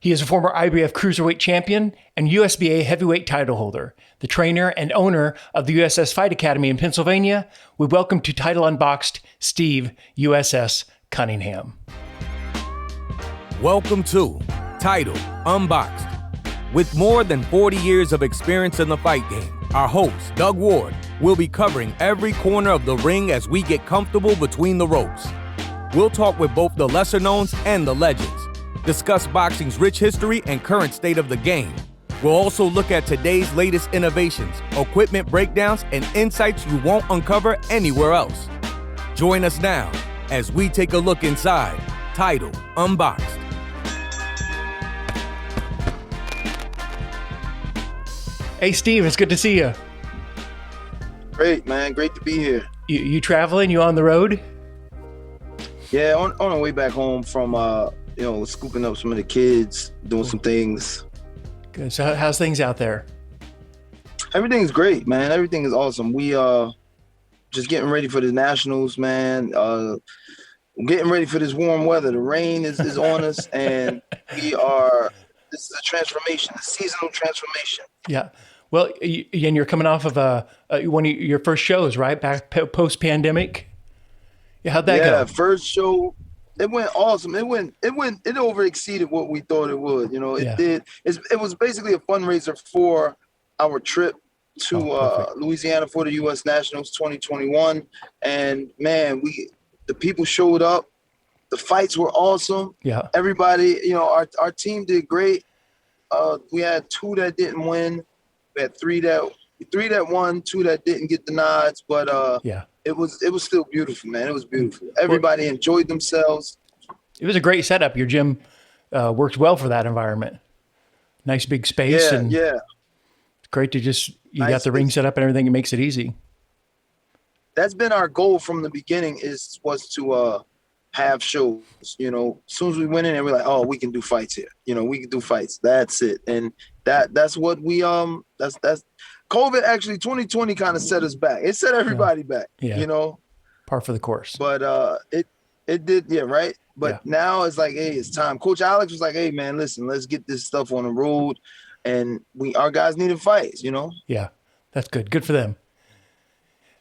He is a former IBF Cruiserweight Champion and USBA Heavyweight title holder, the trainer and owner of the USS Fight Academy in Pennsylvania. We welcome to Title Unboxed, Steve USS Cunningham. Welcome to Title Unboxed. With more than 40 years of experience in the fight game, our host, Doug Ward, will be covering every corner of the ring as we get comfortable between the ropes. We'll talk with both the lesser knowns and the legends, discuss boxing's rich history and current state of the game. We'll also look at today's latest innovations, equipment breakdowns, and insights you won't uncover anywhere else. Join us now as we take a look inside Title Unboxed. Hey, Steve, it's good to see you. Great, man. Great to be here. You traveling? You on the road? Yeah, on our way back home from, scooping up some of the kids, doing some things. Good. So how's things out there? Everything's great, man. Everything is awesome. We just getting ready for the Nationals, man. Getting ready for this warm weather. The rain is on us, and this is a transformation, a seasonal transformation. Yeah. Well, and you're coming off of one of your first shows, right? Back post-pandemic. Yeah, how'd that go? Yeah, first show, it went awesome. It over exceeded what we thought it would. You know, it did. It was basically a fundraiser for our trip to Louisiana for the U.S. Nationals 2021. And man, the people showed up. The fights were awesome. Yeah. Everybody, our team did great. We had 2 that didn't win. We had 3 that won, 2 that didn't get the nods. But it was still beautiful, man. It was beautiful. Everybody enjoyed themselves. It was a great setup. Your gym worked well for that environment. Nice big space. Yeah. It's great to you got the ring set up and everything. It makes it easy. That's been our goal from the beginning was to have shows. As soon as we went in and we're like, oh, we can do fights here. We can do fights. That's it. And that's what we that's COVID actually 2020 kind of set us back. It set everybody back. Yeah. Par for the course. But it did, right? But now it's like, hey, it's time. Coach Alex was like, hey man, listen, let's get this stuff on the road. And our guys needed fights, Yeah, that's good. Good for them.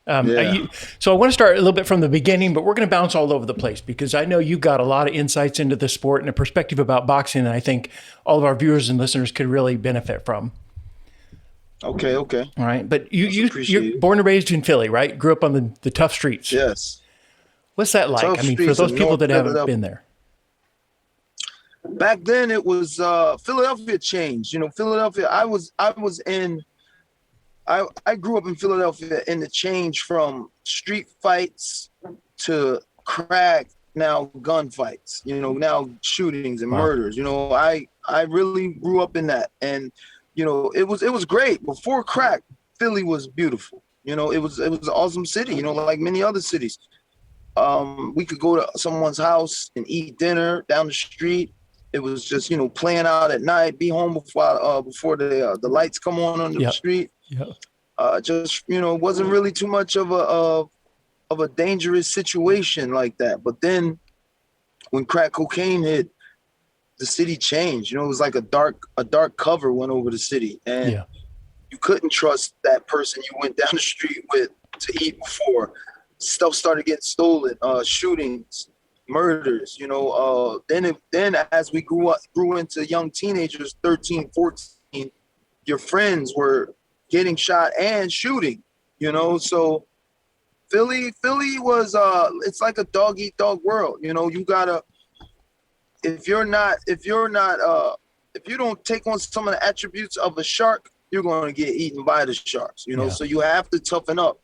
So I want to start a little bit from the beginning, but we're going to bounce all over the place because I know you've got a lot of insights into the sport and a perspective about boxing that I think all of our viewers and listeners could really benefit from. Okay. All right. But you're born and raised in Philly, right? Grew up on the tough streets. Yes. What's that like? I mean, for those people that haven't been there. Back then it was Philadelphia changed. Philadelphia, I grew up in Philadelphia, and the change from street fights to crack, now gunfights, now shootings and murders. I really grew up in that. And, it was great. Before crack, Philly was beautiful. It was an awesome city, like many other cities. We could go to someone's house and eat dinner down the street. It was just, playing out at night, be home before the lights come on the street. Yeah. Wasn't really too much of a dangerous situation like that. But then when crack cocaine hit, the city changed. It was like a dark cover went over the city, and you couldn't trust that person you went down the street with to eat before. Stuff started getting stolen, shootings, murders. Then as we grew into young teenagers, 13, 14, your friends were getting shot and shooting, so Philly was it's like a dog eat dog world. You gotta, if you don't take on some of the attributes of a shark, you're going to get eaten by the sharks. So you have to toughen up.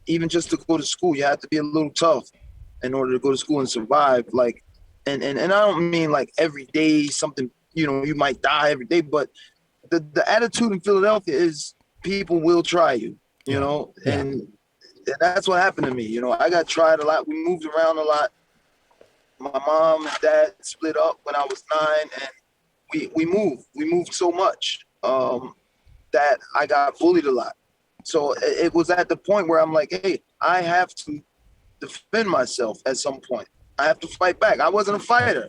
Even just to go to school, you have to be a little tough in order to go to school and survive. Like, and I don't mean like every day something, you might die every day, but the attitude in Philadelphia is people will try you, and that's what happened to me. I got tried a lot. We moved around a lot. My mom and dad split up when I was 9, and we moved so much that I got bullied a lot. So it was at the point where I'm like, hey, I have to defend myself at some point. I have to fight back. I wasn't a fighter,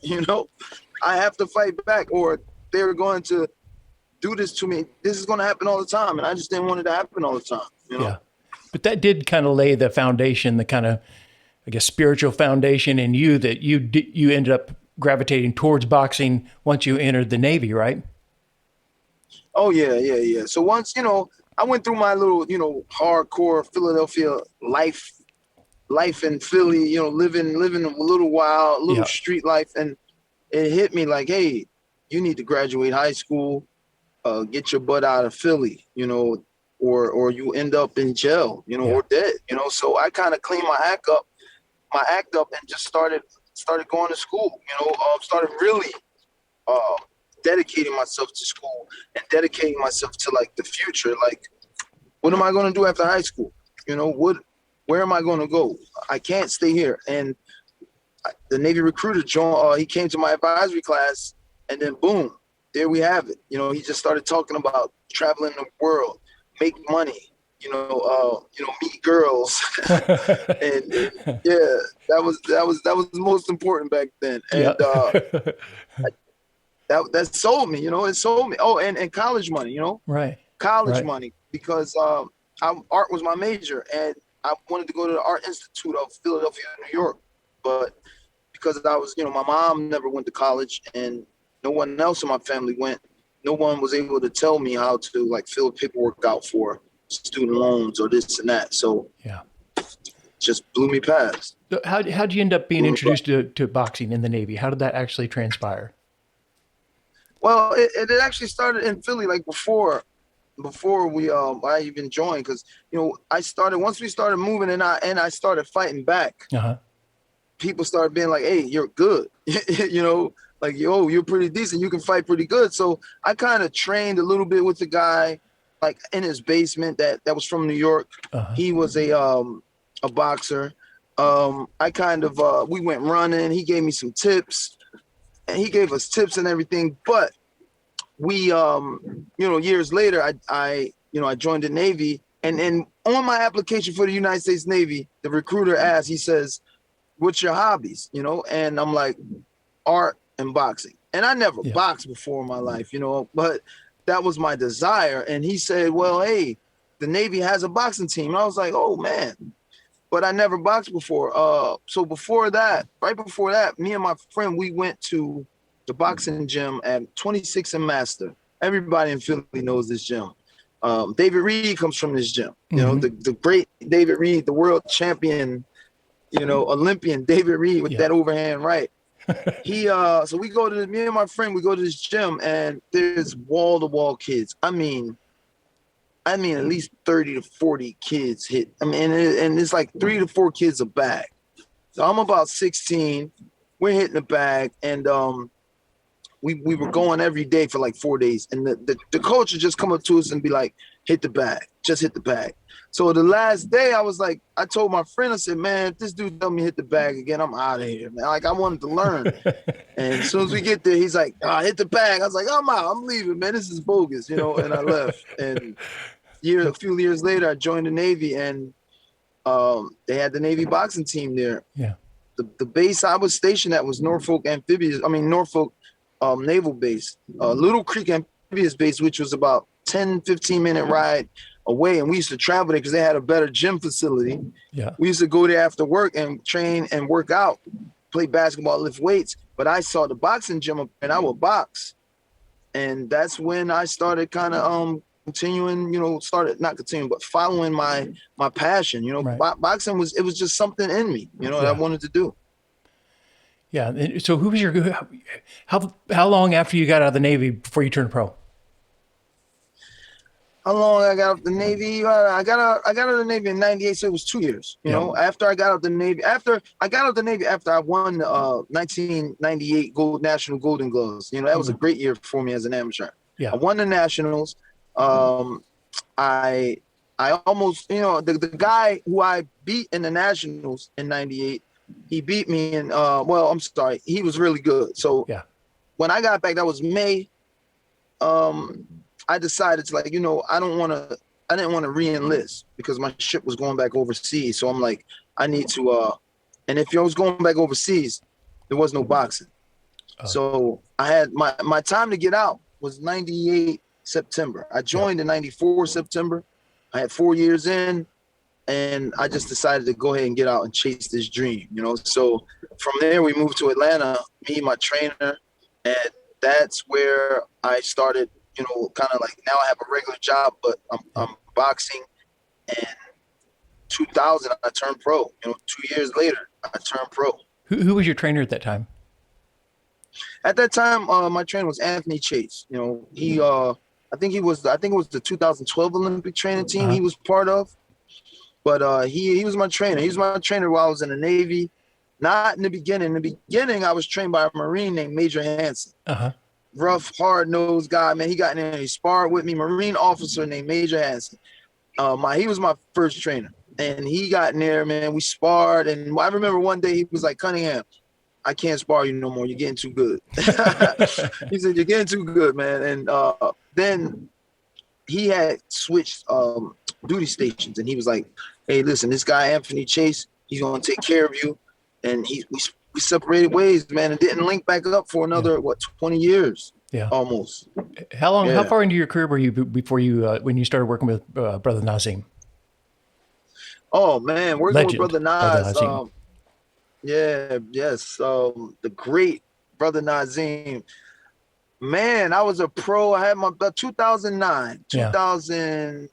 I have to fight back, or they're going to do this to me. This is going to happen all the time, and I just didn't want it to happen all the time. You know? Yeah. But that did kind of lay the foundation, the kind of, I guess, spiritual foundation in you that you ended up gravitating towards boxing once you entered the Navy, right? Oh yeah. So once, I went through my little, hardcore Philadelphia life in Philly, living a little wild, little street life, and it hit me like, hey, you need to graduate high school, get your butt out of Philly, or you end up in jail, or dead, So I kind of cleaned my act up and just started going to school, started really dedicating myself to school and dedicating myself to like the future. Like, what am I going to do after high school? Where am I going to go? I can't stay here. And the Navy recruiter, John, he came to my advisory class, and then boom, there we have it. He just started talking about traveling the world, make money, meet girls, and yeah, that was the most important back then. And that sold me, it sold me. Oh, and college money, Right. College money, because art was my major, and I wanted to go to the Art Institute of Philadelphia, New York, but because I was, my mom never went to college, and no one else in my family went. No one was able to tell me how to like fill paperwork out for student loans or this and that. So just blew me past. So how'd you end up being introduced to boxing in the Navy? How did that actually transpire? Well, it actually started in Philly, like before we I even joined, because once we started moving and I started fighting back. People started being like, hey, you're good. Like, yo, you're pretty decent. You can fight pretty good. So I kind of trained a little bit with the guy, like in his basement that was from New York. He was a boxer. I kind of, we went running. He gave me some tips, and he gave us tips and everything. But we, years later, I joined the Navy, and on my application for the United States Navy, the recruiter asked, he says, what's your hobbies? And I'm like, art and boxing. And I never boxed before in my life, but that was my desire. And he said, well, hey, the Navy has a boxing team. And I was like, oh man, but I never boxed before. So right before that, me and my friend, we went to the boxing gym at 26 and Master. Everybody in Philly knows this gym. David Reed comes from this gym, the great David Reed, the world champion, Olympian David Reed with that overhand right. So we go to me and my friend, we go to this gym, and there's wall to wall kids. I mean at least 30 to 40 kids hit. And it's like 3 to 4 kids a bag. So I'm about 16. We're hitting the bag, and we were going every day for like 4 days. And the coach would just come up to us and be like, hit the bag, just hit the bag. So the last day I told my friend, I said, man, if this dude tell me hit the bag again, I'm out of here, man. Like, I wanted to learn. And as soon as we get there, he's like, hit the bag. I was like, I'm out, I'm leaving, man. This is bogus, and I left. And a few years later, I joined the Navy, and they had the Navy boxing team there. Yeah. The base I was stationed at was Norfolk Naval Base, Little Creek Amphibious Base, which was about 10, 15-minute ride away. And we used to travel there because they had a better gym facility. Yeah. We used to go there after work and train and work out, play basketball, lift weights. But I saw the boxing gym up, and I would box. And that's when I started kind of following my passion. Right. Boxing was just something in me, that I wanted to do. Yeah. So who was how long after you got out of the Navy before you turned pro? How long I got out of the Navy? I got out of the Navy in '98, so it was 2 years. After I got out of the Navy, after I won the 1998 National Golden Gloves. That was a great year for me as an amateur. Yeah. I won the Nationals. I almost, the guy who I beat in the Nationals in '98, he beat me in, he was really good. So when I got back, that was May. I decided to I didn't want to re-enlist because my ship was going back overseas. So I'm like, I need to, and if I was going back overseas, there was no boxing. So I had my time to get out was 98 September. I joined in 94 September. I had 4 years in, and I just decided to go ahead and get out and chase this dream, you know. So from there, we moved to Atlanta, me, my trainer, and that's where I started, you know, kind of like now I have a regular job, but I'm boxing. And 2000, I turned pro. You know, 2 years later, I turned pro. Who was your trainer at that time? At that time, my trainer was Anthony Chase. You know, he I think it was the 2012 Olympic training team he was part of. But he was my trainer. He was my trainer while I was in the Navy. Not in the beginning. In the beginning, I was trained by a Marine named Major Hansen. Rough, hard-nosed guy, man. He got in there and he sparred with me. Marine officer named Major Hansen. He was my first trainer. And he got in there, man. We sparred. And I remember one day he was like, Cunningham, I can't spar you no more. You're getting too good. He said, you're getting too good, man. And then he had switched duty stations. And he was like, hey, listen, this guy, Anthony Chase, he's going to take care of you. And we separated ways, man, and didn't link back up for another, 20 years? Yeah. Almost. How far into your career were you before you, when you started working with Brother Nazim? Oh, man, working with Brother Nazim. The great Brother Nazim. Man, I was a pro. I had my 2009, 2000,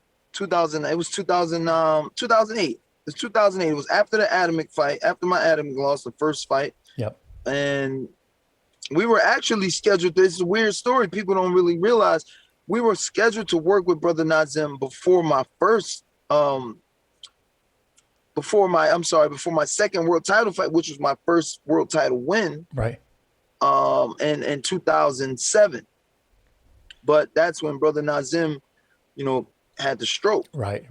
it was 2008. It's 2008. It was after the Adamek fight, after my Adamek lost the first fight. Yep. And we were actually scheduled. This is a weird story. People don't really realize we were scheduled to work with Brother Nazim before my second world title fight, which was my first world title win. Right. In 2007. But that's when Brother Nazim, you know, had the stroke. Right.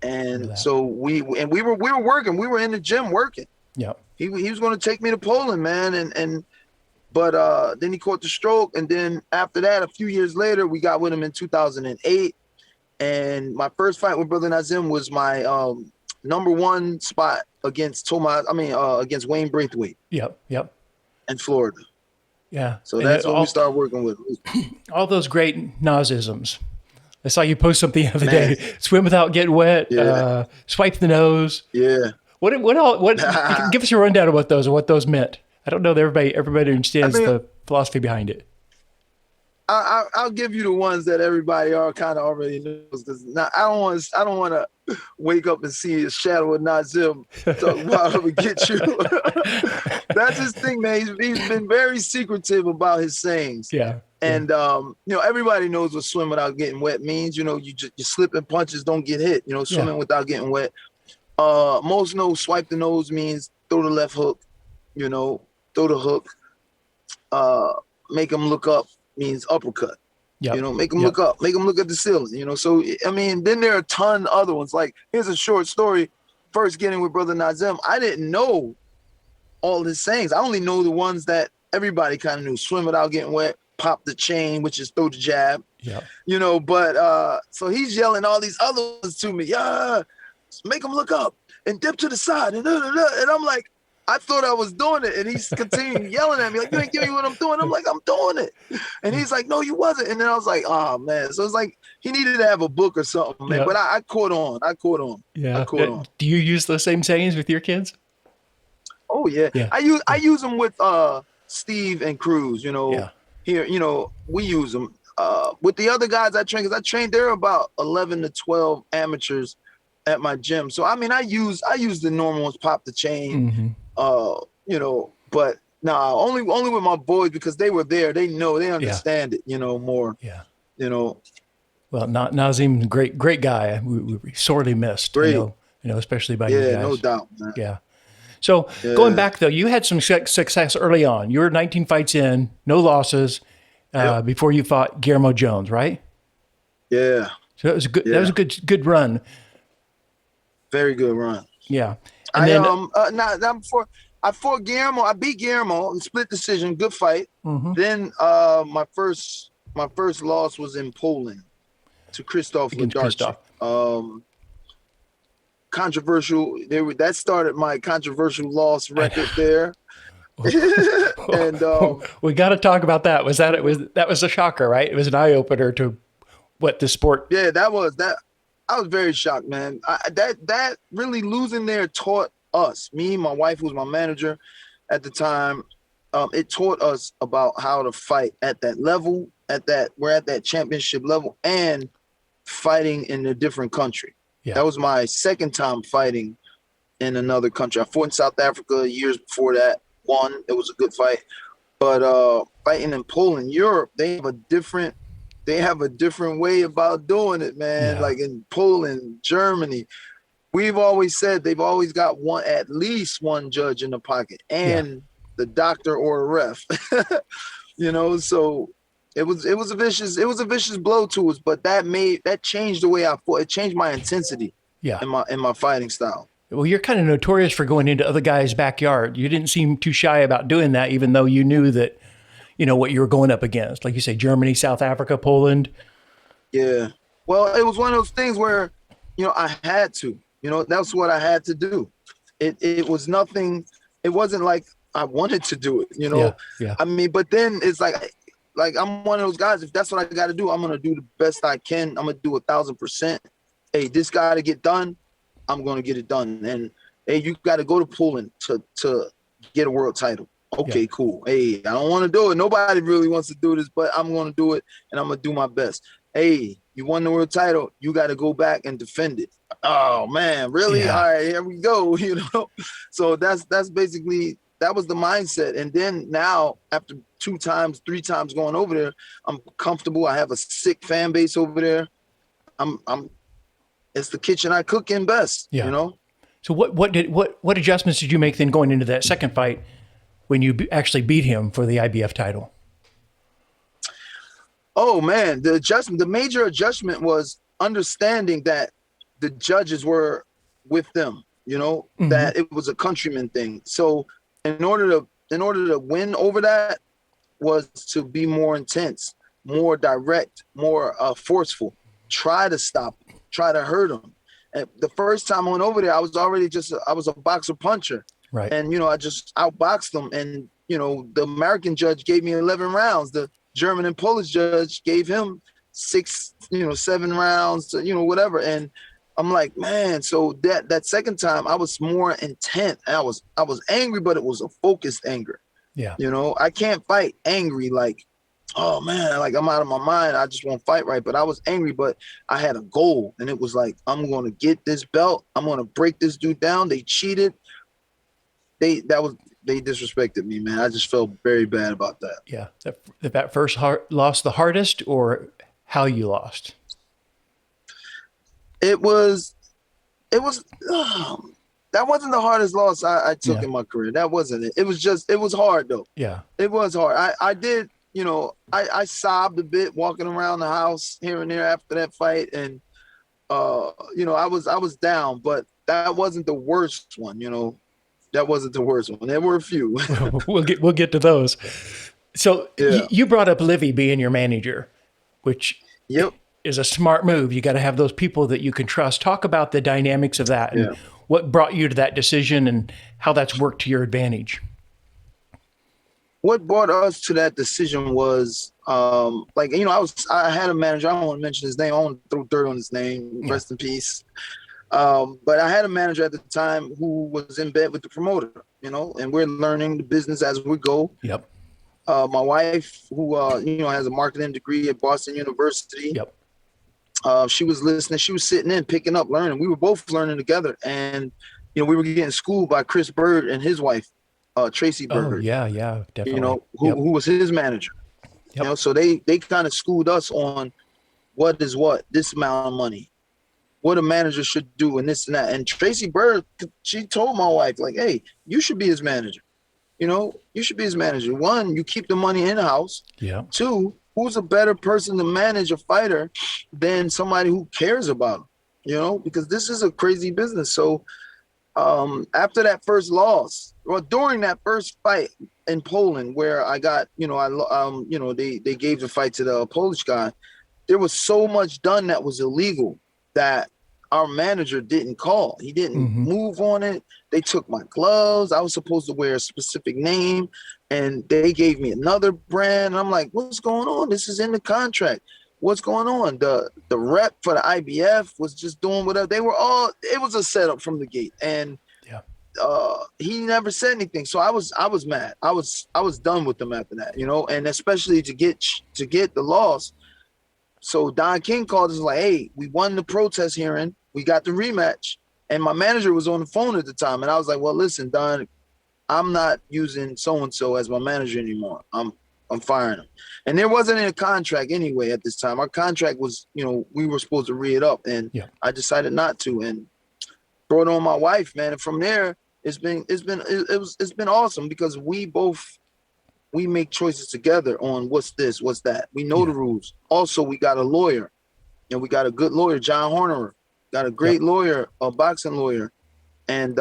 And so we were working. We were in the gym working. Yeah. He was going to take me to Poland, man. But then he caught the stroke. And then after that, a few years later, we got with him in 2008. And my first fight with Brother Nazim was my number one spot against against Wayne Braithwaite. Yep. In Florida. Yeah. So that's when we started working with all those great Nazisms. I saw you post something the other day. Swim without getting wet. Yeah. Swipe the nose. Yeah. What give us a rundown of what those meant. I don't know that everybody understands the philosophy behind it. I'll give you the ones that everybody kind of already knows, because I don't want to wake up and see a shadow of Nazim talk about him and get you. That's his thing, man. He's been very secretive about his sayings. Yeah. And you know, everybody knows what swim without getting wet means. You know, you slipping punches don't get hit. You know, swimming without getting wet. Most know swipe the nose means throw the left hook. You know, throw the hook. Make them look up means uppercut. Yep. You know, make them look up, make them look at the ceiling, you know. So, I mean, then there are a ton of other ones. Like, here's a short story. First getting with Brother Nazim, I didn't know all his sayings. I only know the ones that everybody kind of knew. Swim without getting wet, pop the chain, which is throw the jab. Yeah. You know, but so he's yelling all these other ones to me. Yeah, make them look up and dip to the side. And I'm like, I thought I was doing it, and he's continuing yelling at me like, you ain't giving me what I'm doing. I'm like, I'm doing it. And he's like, no, you wasn't. And then I was like, oh, man. So it's like he needed to have a book or something, man. But I caught on. Yeah. I caught on. Do you use those same sayings with your kids? Oh, yeah. I use them with Steve and Cruz, you know. Yeah. Here, you know, we use them. With the other guys I train, because I trained, there are about 11 to 12 amateurs at my gym. So, I mean, I use the normal ones, pop the chain. Mm-hmm. You know, but only with my boys, because they were there. They know, they understand it, you know, more. Yeah. You know. Well, Nazim, great guy. We sorely missed. Great. You know, especially by you guys. Yeah, no doubt, man. Yeah. So going back though, you had some success early on. You were 19 fights in, no losses, before you fought Guillermo Jones, right? Yeah. So that was a good. Yeah. That was a good run. Very good run. Yeah. And I fought Guillermo. I beat Guillermo in split decision. Good fight. Mm-hmm. Then my first loss was in Poland to Krzysztof Wlodarczyk. Controversial. That started my controversial loss record there. And We got to talk about that. That was a shocker, right? It was an eye opener to what the sport. yeah, that was that. I was very shocked, man. That really losing there taught us, me, my wife, who was my manager at the time. It taught us about how to fight at that level, we're at that championship level, and fighting in a different country. Yeah. That was my second time fighting in another country. I fought in South Africa years before that. Won. It was a good fight. But fighting in Poland, Europe, they have a different way about doing it, man. Yeah. Like in Poland, Germany, we've always said they've always got at least one judge in the pocket and the doctor or a ref. So it was a vicious blow to us, but that changed the way I fought. It changed my intensity in my fighting style. Well, you're kind of notorious for going into other guys' backyard. You didn't seem too shy about doing that, even though you knew that, what you were going up against. Like you say, Germany, South Africa, Poland. Yeah. Well, it was one of those things where, I had to, that's what I had to do. It was nothing. It wasn't like I wanted to do it, Yeah. I mean, but then it's like I'm one of those guys. If that's what I got to do, I'm going to do the best I can. I'm going to do 1,000%. Hey, this got to get done. I'm going to get it done. And hey, you got to go to Poland to get a world title. Okay, cool. Hey, I don't want to do it. Nobody really wants to do this, but I'm going to do it, and I'm going to do my best. Hey, you won the world title. You got to go back and defend it. Oh, man, really? Yeah. All right, here we go, So that's basically, that was the mindset. And then now, after 2 times, 3 times going over there, I'm comfortable. I have a sick fan base over there. It's the kitchen I cook in best, So what adjustments did you make then going into that second fight when you actually beat him for the IBF title? Oh man, the major adjustment was understanding that the judges were with them, that it was a countryman thing. So in order to win over that was to be more intense, more direct, more forceful, try to stop, try to hurt him. And the first time I went over there, I was a boxer puncher. Right. And, I just outboxed them. And, the American judge gave me 11 rounds. The German and Polish judge gave him 6, 7 rounds, whatever. And I'm like, man, so that second time I was more intent. I was angry, but it was a focused anger. Yeah. I can't fight angry like, oh man, like I'm out of my mind. I just won't fight right. But I was angry, but I had a goal, and it was like, I'm going to get this belt. I'm going to break this dude down. They cheated. They disrespected me, man. I just felt very bad about that. Yeah. That first loss the hardest, or how you lost? It was that wasn't the hardest loss I took in my career. That wasn't it. It was hard though. Yeah. It was hard. I did, I sobbed a bit walking around the house here and there after that fight. And, I was down, but that wasn't the worst one, That wasn't the worst one. There were a few. We'll get to those. So you brought up Livy being your manager, which is a smart move. You got to have those people that you can trust. Talk about the dynamics of that and what brought you to that decision and how that's worked to your advantage. What brought us to that decision was, I had a manager. I don't want to mention his name. I want to throw dirt on his name. Rest in peace. But I had a manager at the time who was in bed with the promoter, and we're learning the business as we go. Yep. My wife, who, has a marketing degree at Boston University. Yep. She was listening. She was sitting in, picking up, learning. We were both learning together. And, we were getting schooled by Chris Bird and his wife, Tracy Bird. Oh, yeah, definitely. Who was his manager. Yep. So they kind of schooled us on what is what, this amount of money, what a manager should do, and this and that. And Tracy Bird, she told my wife, like, hey, you should be his manager. You should be his manager. 1, you keep the money in the house. Yeah. 2, who's a better person to manage a fighter than somebody who cares about him, because this is a crazy business. So after that first loss, during that first fight in Poland, where I got, they gave the fight to the Polish guy, there was so much done that was illegal that our manager didn't call. He didn't move on it. They took my gloves. I was supposed to wear a specific name, and they gave me another brand. And I'm like, what's going on? This is in the contract. What's going on? The rep for the IBF was just doing whatever. They were all, it was a setup from the gate. And he never said anything. So I was mad. I was done with them after that, you know, and especially to get the loss. So Don King called us like, hey, we won the protest hearing. We got the rematch. And my manager was on the phone at the time. And I was like, well, listen, Don, I'm not using so-and-so as my manager anymore. I'm firing him. And there wasn't a contract anyway at this time. Our contract was, you know, we were supposed to re it up. And I decided not to, and brought on my wife, man. And from there, it's been awesome because we make choices together on what's this, what's that. We know the rules. Also, we got a lawyer, and we got a good lawyer, John Horner. Got a great lawyer, a boxing lawyer. And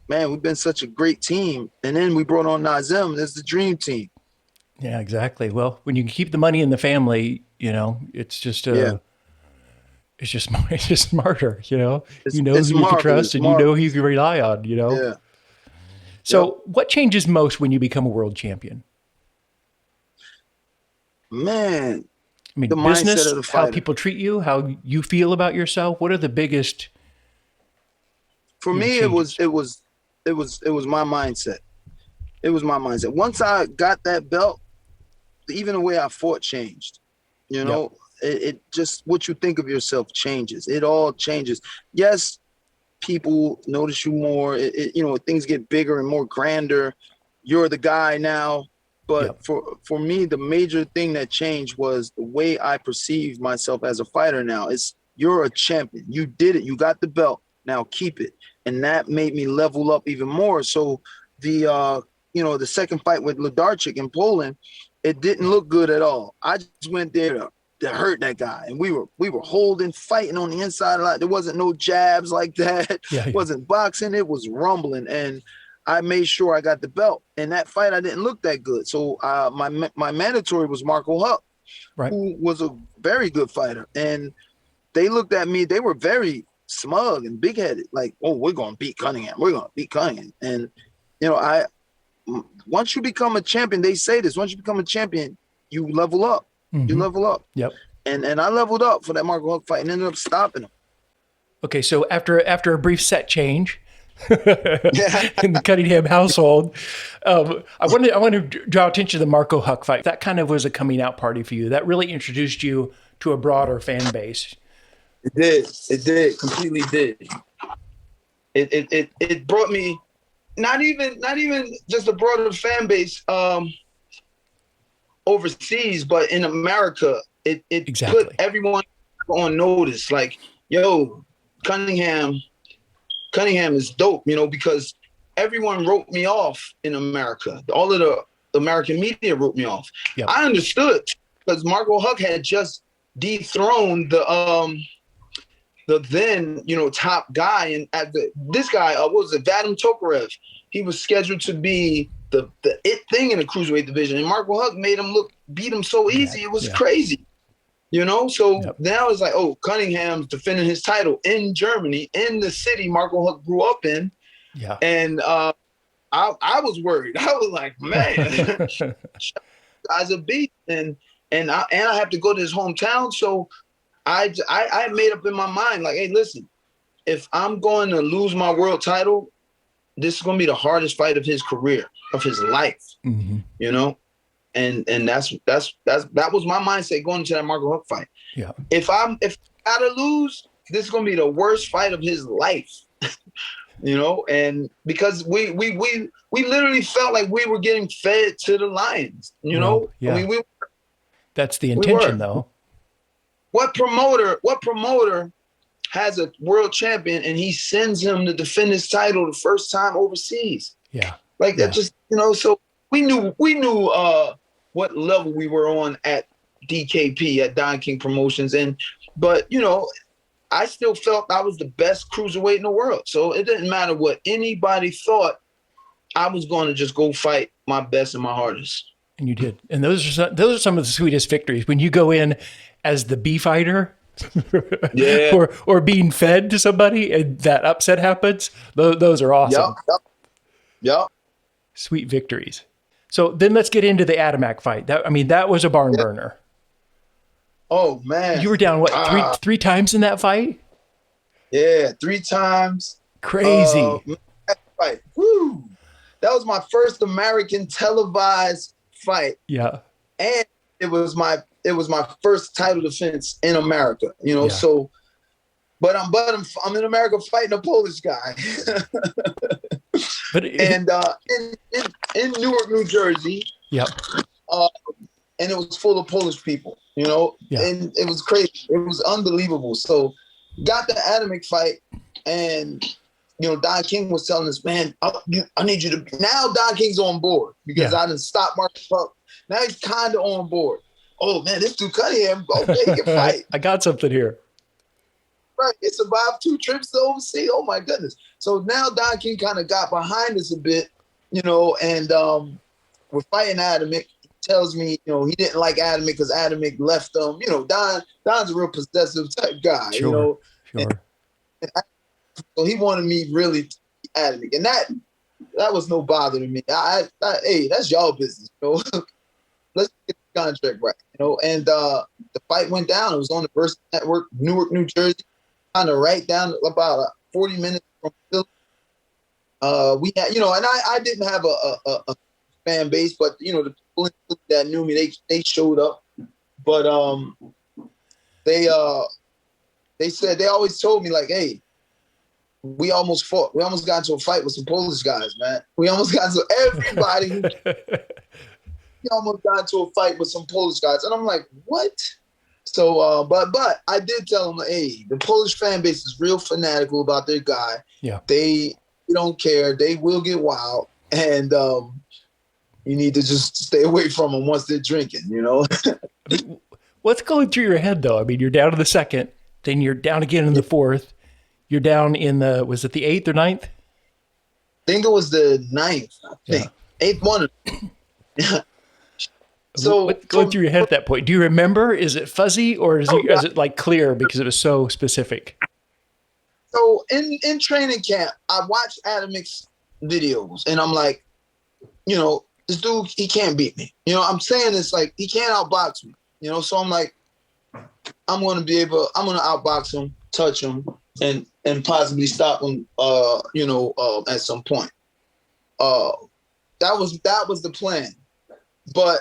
man, we've been such a great team. And then we brought on Nazim. That's the dream team. Yeah, exactly. Well, when you can keep the money in the family, you know, it's just it's just smarter, you know. You know who you can trust, and you know who you can rely on, you know. Yeah. So what changes most when you become a world champion? Man, I mean, the business, mindset of the fighter. how people treat you, how you feel about yourself. What are the biggest? For me, it was my mindset. It was my mindset. Once I got that belt, even the way I fought changed. You know, it just, what you think of yourself changes. It all changes. Yes, people notice you more. You know, things get bigger and more grander. You're the guy now. But for me, the major thing that changed was the way I perceive myself as a fighter now. It's, you're a champion. You did it. You got the belt. Now keep it. And that made me level up even more. So the the second fight with Ledarchik in Poland, it didn't look good at all. I just went there to hurt that guy. And we were holding, fighting on the inside a lot. There wasn't no jabs like that. It wasn't boxing. It was rumbling. And I made sure I got the belt. And that fight, I didn't look that good. So my mandatory was Marco Huck, who was a very good fighter. And they looked at me. They were very smug and big-headed. Like, oh, we're going to beat Cunningham. We're going to beat Cunningham. And, you know, once you become a champion, they say this, once you become a champion, you level up. You level up. Yep. And I leveled up for that Marco Huck fight and ended up stopping him. Okay, so after a brief set change in the Cunningham household, I want to draw attention to the Marco Huck fight. That kind of was a coming out party for you. That really introduced you to a broader fan base. It did. It did. Completely did. It brought me not even just a broader fan base overseas, but in America, it put everyone on notice. Like, yo, Cunningham is dope, you know, because everyone wrote me off in America. All of the American media wrote me off. Yep. I understood because Marco Huck had just dethroned the then, you know, top guy. And this guy, what was it, Vadim Tokarev? He was scheduled to be the it thing in the cruiserweight division. And Marco Huck beat him so easy. It was crazy. You know, so now it's like, oh, Cunningham's defending his title in Germany, in the city Marco Huck grew up in. Yeah. And I was worried. I was like, man, guy's a beast. And I have to go to his hometown. So I made up in my mind, like, hey, listen, if I'm going to lose my world title, this is going to be the hardest fight of his career, of his life, you know? And that was my mindset going into that Marco Huck fight. Yeah. If I gotta lose, this is gonna be the worst fight of his life. You know, and because we literally felt like we were getting fed to the lions, you know? Yeah. I mean, that's the intention though. What promoter has a world champion and he sends him to defend his title the first time overseas? Yeah. Like that just, you know, so we knew what level we were on at DKP, at Don King Promotions. But, you know, I still felt I was the best cruiserweight in the world. So it didn't matter what anybody thought. I was going to just go fight my best and my hardest. And you did. And those are some of the sweetest victories. When you go in as the B fighter Yeah. or being fed to somebody and that upset happens. Those are awesome. Yep. Sweet victories. So then let's get into the Adamek fight. That was a barn burner. Oh man. You were down what, three times in that fight? Yeah, 3 times. Crazy. That fight. Woo. That was my first American televised fight. Yeah. And it was my first title defense in America, So but I'm in America fighting a Polish guy. And in Newark, New Jersey. Yep. And it was full of Polish people, and it was crazy. It was unbelievable. So got the Adamek fight, and Don King was telling us, man, I need you to. Now Don King's on board because I didn't stop Mark Puck. Now he's kind of on board. Oh man, this dude Cunningham, okay, he can fight. I got something here. Right, he survived 2 trips to overseas. Oh my goodness. So now Don King kind of got behind us a bit, and we're fighting Adamek. Tells me, he didn't like Adamek because Adamek left him. Don's a real possessive type guy, Sure. And so he wanted me really to be Adamek, and that was no bother to me. Hey, that's y'all business, Let's get the contract right, And the fight went down. It was on the Versus Network, Newark, New Jersey, kind of right down about 40 minutes from Philly. We had, and I didn't have a fan base, but the people that knew me, they showed up. But they said, they always told me like, hey, we almost fought. We almost got into a fight with some Polish guys, man. We almost got into everybody. We almost got into a fight with some Polish guys, and I'm like, what? So, but I did tell them, hey, the Polish fan base is real fanatical about their guy. Yeah, they don't care. They will get wild, and you need to just stay away from them once they're drinking, What's going through your head, though? You're down to the second, then you're down again in the fourth. You're down in was it the 8th or 9th? I think it was the 9th, I think. Yeah. 8th one. So what's going through your head at that point? Do you remember? Is it fuzzy or is it like clear because it was so specific? So in training camp, I watched Adamek's videos, and I'm like, this dude, he can't beat me. I'm saying this like he can't outbox me. So I'm like, I'm going to outbox him, touch him, and possibly stop him. At some point. That was the plan, but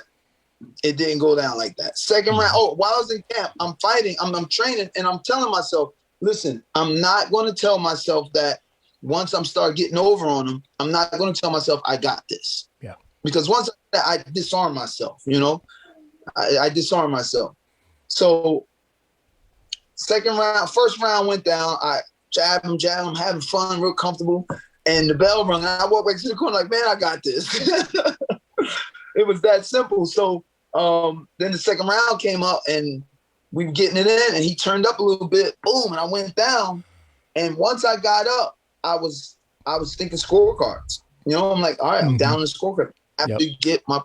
it didn't go down like that. Second round. Oh, while I was in camp, I'm fighting. I'm training, and I'm telling myself, listen, I'm not going to tell myself that once I'm start getting over on him, I'm not going to tell myself I got this. Yeah. Because once I disarm myself, I disarm myself. So first round went down. I jab him, having fun, real comfortable. And the bell rung, and I walked back to the corner like, man, I got this. It was that simple. So then the second round came up, and we were getting it in, and he turned up a little bit, boom, and I went down. And once I got up, I was thinking scorecards. I'm like, all right, I'm down in the scorecard. I have to get my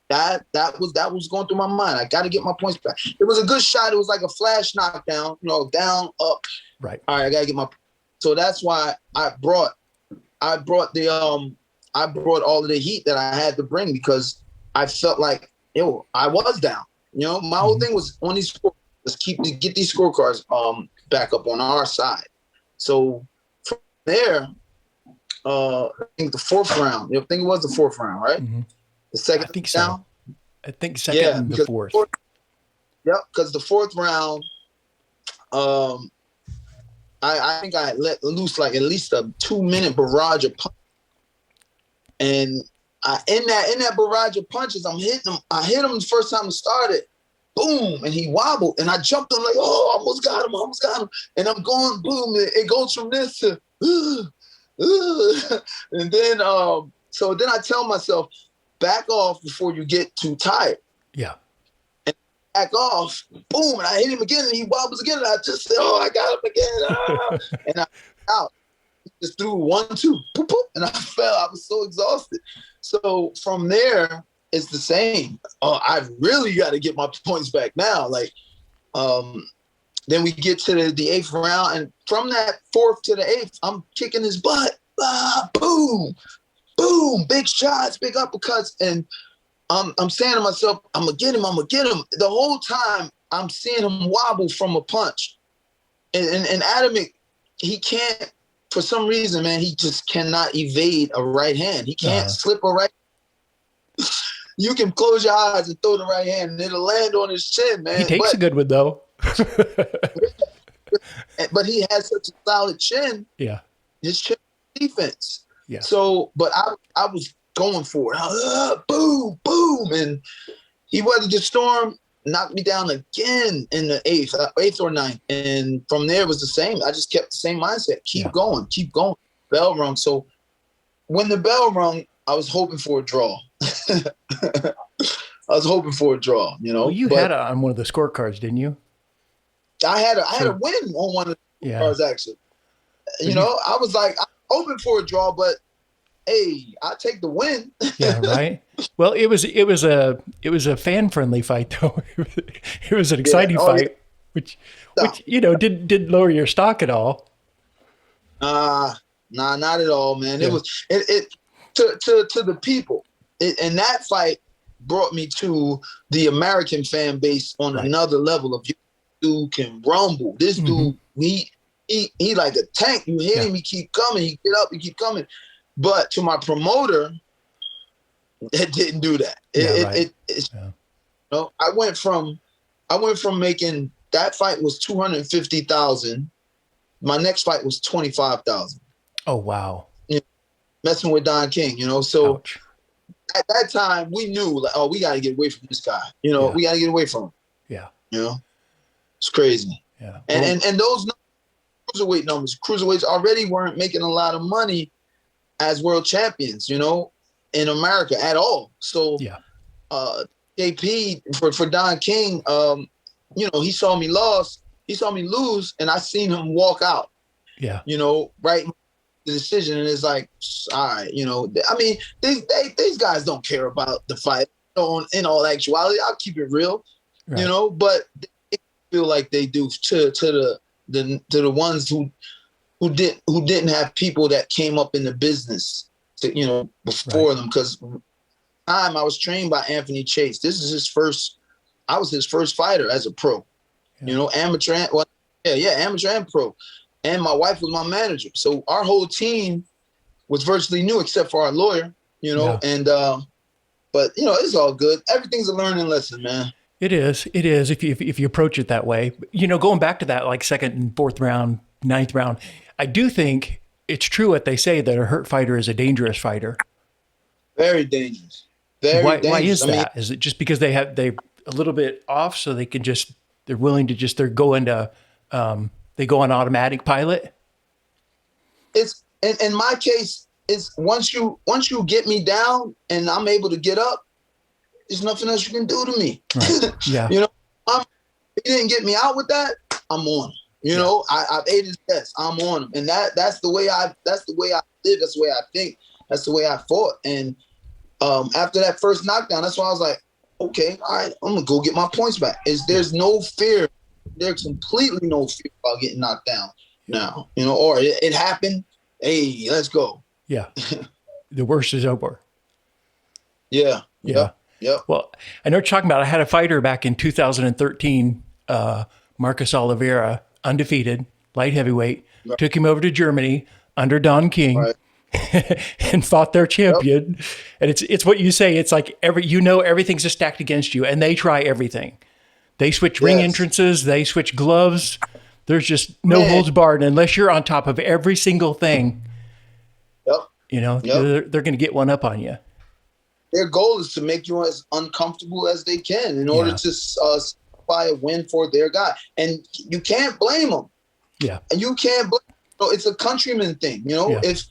that was going through my mind. I got to get my points back. It was a good shot. It was like a flash knockdown, down, up. Right. All right, I got to get my. So that's why I brought all of the heat that I had to bring, because I felt like, I was down. My whole thing was on these scores, let's get these scorecards back up on our side. So from there, I think the 4th round. I think it was the 4th round, right? Mm-hmm. The second I think round? So. I think second and the 4th. Yep, because the 4th round, I think I let loose like at least a 2-minute barrage of punches. And in that barrage of punches, I'm hitting him. I hit him the first time it started. Boom, and he wobbled, and I jumped him like, oh, almost got him. And I'm going, boom, it goes from this to, and then, so then I tell myself, back off before you get too tired. Yeah. And back off, boom, and I hit him again, and he wobbles again, and I just said, oh, I got him again. And I out. Just threw 1, 2, poop, poop, and I fell. I was so exhausted. So from there, it's the same. I really got to get my points back now. Like, Then we get to the 8th round, and from that 4th to the 8th, I'm kicking his butt. Boom, boom, big shots, big uppercuts, and I'm saying to myself, I'm gonna get him. The whole time I'm seeing him wobble from a punch, and Adamek, he can't, for some reason, man, he just cannot evade a right hand. He can't slip a right. You can close your eyes and throw the right hand, and it'll land on his chin, man. He takes a good one though. But he has such a solid chin. Yeah. His chin defense. Yeah. So, but I was going for it. Boom, boom. And he weathered the storm, knocked me down again in the 8th or 9th. And from there it was the same. I just kept the same mindset. Keep going. Bell rung. So when the bell rung, I was hoping for a draw. Well, you had it on one of the scorecards, didn't you? I had a win on one of the cards, actually. I was like, I'm hoping for a draw, but hey, I take the win. Yeah, right. Well, it was a fan friendly fight though. It was an exciting fight, which did lower your stock at all. Nah, not at all, man. Yeah. It was to the people, and that fight brought me to the American fan base on another level of. Dude can rumble. This dude, he like a tank. You hit him, he keep coming. He get up, he keep coming. But to my promoter, it didn't do that. I went from making that fight was 250,000. My next fight was 25,000. Oh wow! Messing with Don King, So ouch. At that time, we knew like, we got to get away from this guy. We got to get away from him. Yeah. It's crazy. Yeah. And those cruiserweight numbers, cruiserweights already weren't making a lot of money as world champions, in America at all. So JP for Don King, he saw me lose, and I seen him walk out. Yeah. Right in the decision, and it's like, all right, I mean, these guys don't care about the fight. In all actuality, I'll keep it real, but feel like they do to the ones who didn't have people that came up in the business before them, because I was trained by Anthony Chase. This is I was his first fighter as a pro, amateur amateur and pro, and my wife was my manager, so our whole team was virtually new except for our lawyer, and but it's all good. Everything's a learning lesson, man. It is if you approach it that way. Going back to that like 2nd and 4th round, 9th round, I do think it's true what they say that a hurt fighter is a dangerous fighter. Very dangerous. Why is that? Is it just because they a little bit off, so they can they're willing to they go on automatic pilot? It's in my case, it's once you get me down and I'm able to get up, there's nothing else you can do to me. Right. Yeah. If he didn't get me out with that, I'm on him. I've ate his best. I'm on him. And that's the way I live. That's the way I think. That's the way I fought. And after that first knockdown, that's why I was like, okay, all right, I'm gonna go get my points back. There's no fear. There's completely no fear about getting knocked down now. Or it happened. Hey, let's go. Yeah. The worst is over. Yeah. Yeah. Yep. Well, I know what you're talking about. I had a fighter back in 2013, Marcus Oliveira, undefeated, light heavyweight, took him over to Germany under Don King and fought their champion. Yep. And it's what you say. It's like everything's just stacked against you, and they try everything. They switch ring entrances. They switch gloves. There's just no holds barred unless you're on top of every single thing. Yep. They're going to get one up on you. Their goal is to make you as uncomfortable as they can in order to supply a win for their guy. And you can't blame them. Yeah. And you can't blame them. It's a countryman thing. If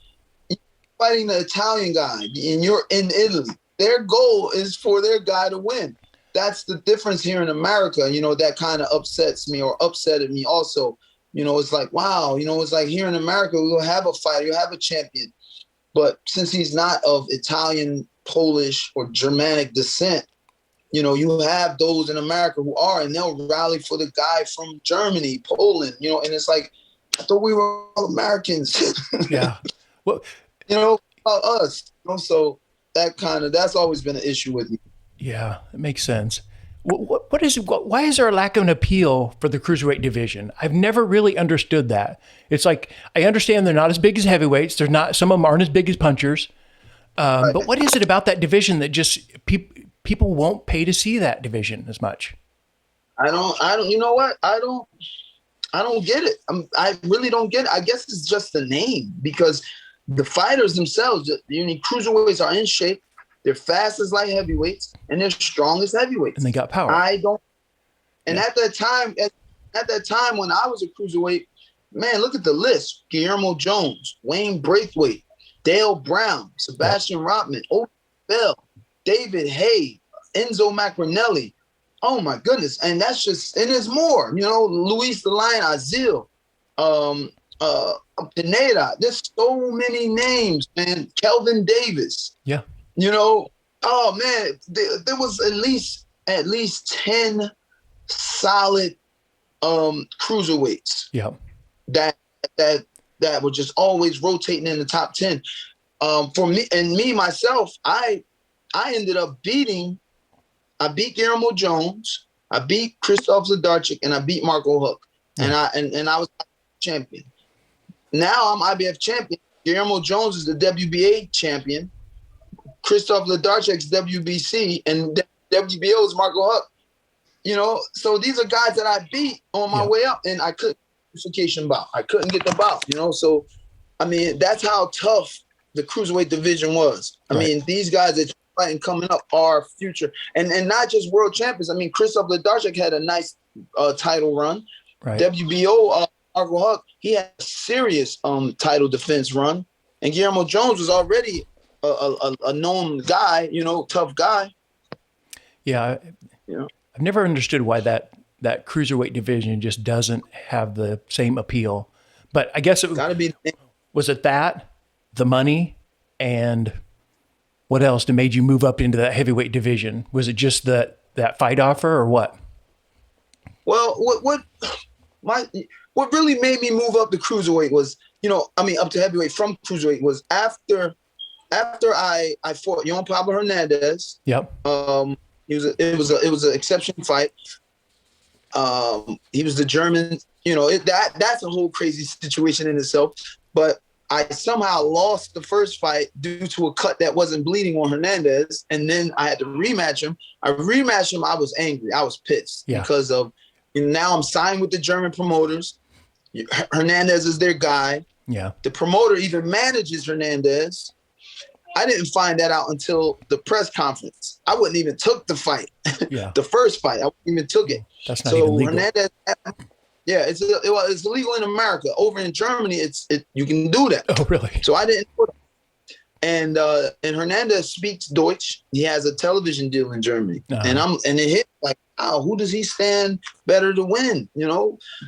you're fighting the Italian guy and you're in Italy, their goal is for their guy to win. That's the difference here in America. That kind of upsets me or upsetted me also. It's like, wow, it's like here in America, we'll have a fighter, you'll have a champion. But since he's not of Italian, Polish, or Germanic descent, you have those in America who are, and they'll rally for the guy from Germany, Poland, and it's like, I thought we were all Americans. Yeah. Well, about us. So that's always been an issue with me. yeah, it makes sense. Why is there a lack of an appeal for the cruiserweight division? I've never really understood that. It's like, I understand they're not as big as heavyweights. Some of them aren't as big as punchers. But what is it about that division that just people won't pay to see that division as much? I don't, you know what? I don't get it. I really don't get it. I guess it's just the name, because the fighters themselves, cruiserweights are in shape. They're fast as light heavyweights, and they're strong as heavyweights. And they got power. And at that time when I was a cruiserweight, man, look at the list: Guillermo Jones, Wayne Braithwaite, Dale Brown, Sebastian Rotman, Owen Bell, David Hay, Enzo Macronelli. Oh my goodness. And and there's more, Luis the Lion Azil, Pineda. There's so many names, man. Kelvin Davis. Yeah. Oh man, there was at least 10 solid cruiserweights. Yeah. That were just always rotating in the top 10. For me myself, I ended up I beat Guillermo Jones, I beat Krzysztof Zdarczyk, and I beat Marco Huck. And I was champion. Now I'm IBF champion. Guillermo Jones is the WBA champion. Krzysztof Zdarczyk's WBC, and WBO is Marco Huck. So these are guys that I beat on my way up, and I couldn't get bout. I couldn't get the bout, So, I mean, that's how tough the cruiserweight division was. I mean, these guys that are fighting coming up are future, and not just world champions. I mean, Krzysztof Zdarczyk had a nice title run. Right. WBO, Marco Huck, he had a serious title defense run, and Guillermo Jones was already a known guy, tough guy. Yeah. I've never understood why that cruiserweight division just doesn't have the same appeal. But I guess was it that, the money, and what else that made you move up into that heavyweight division? Was it just that fight offer, or what? Well, what really made me move up to cruiserweight was, up to heavyweight from cruiserweight was after I fought João Pablo Hernandez. Yep. It was an exception fight. He was the German. That's a whole crazy situation in itself. But I somehow lost the first fight due to a cut that wasn't bleeding on Hernandez, and then I had to rematch him. I rematched him. I was angry. I was pissed because of now I'm signed with the German promoters. Hernandez is their guy. Yeah. The promoter even manages Hernandez. I didn't find that out until the press conference. I wouldn't even took the fight. Yeah. The first fight, I wouldn't even took it. That's not even legal. Hernandez, it's illegal in America. Over in Germany, you can do that. Oh, really? So I didn't put it. And Hernandez speaks Deutsch. He has a television deal in Germany. Uh-huh. And it hit like, oh, who does he stand better to win?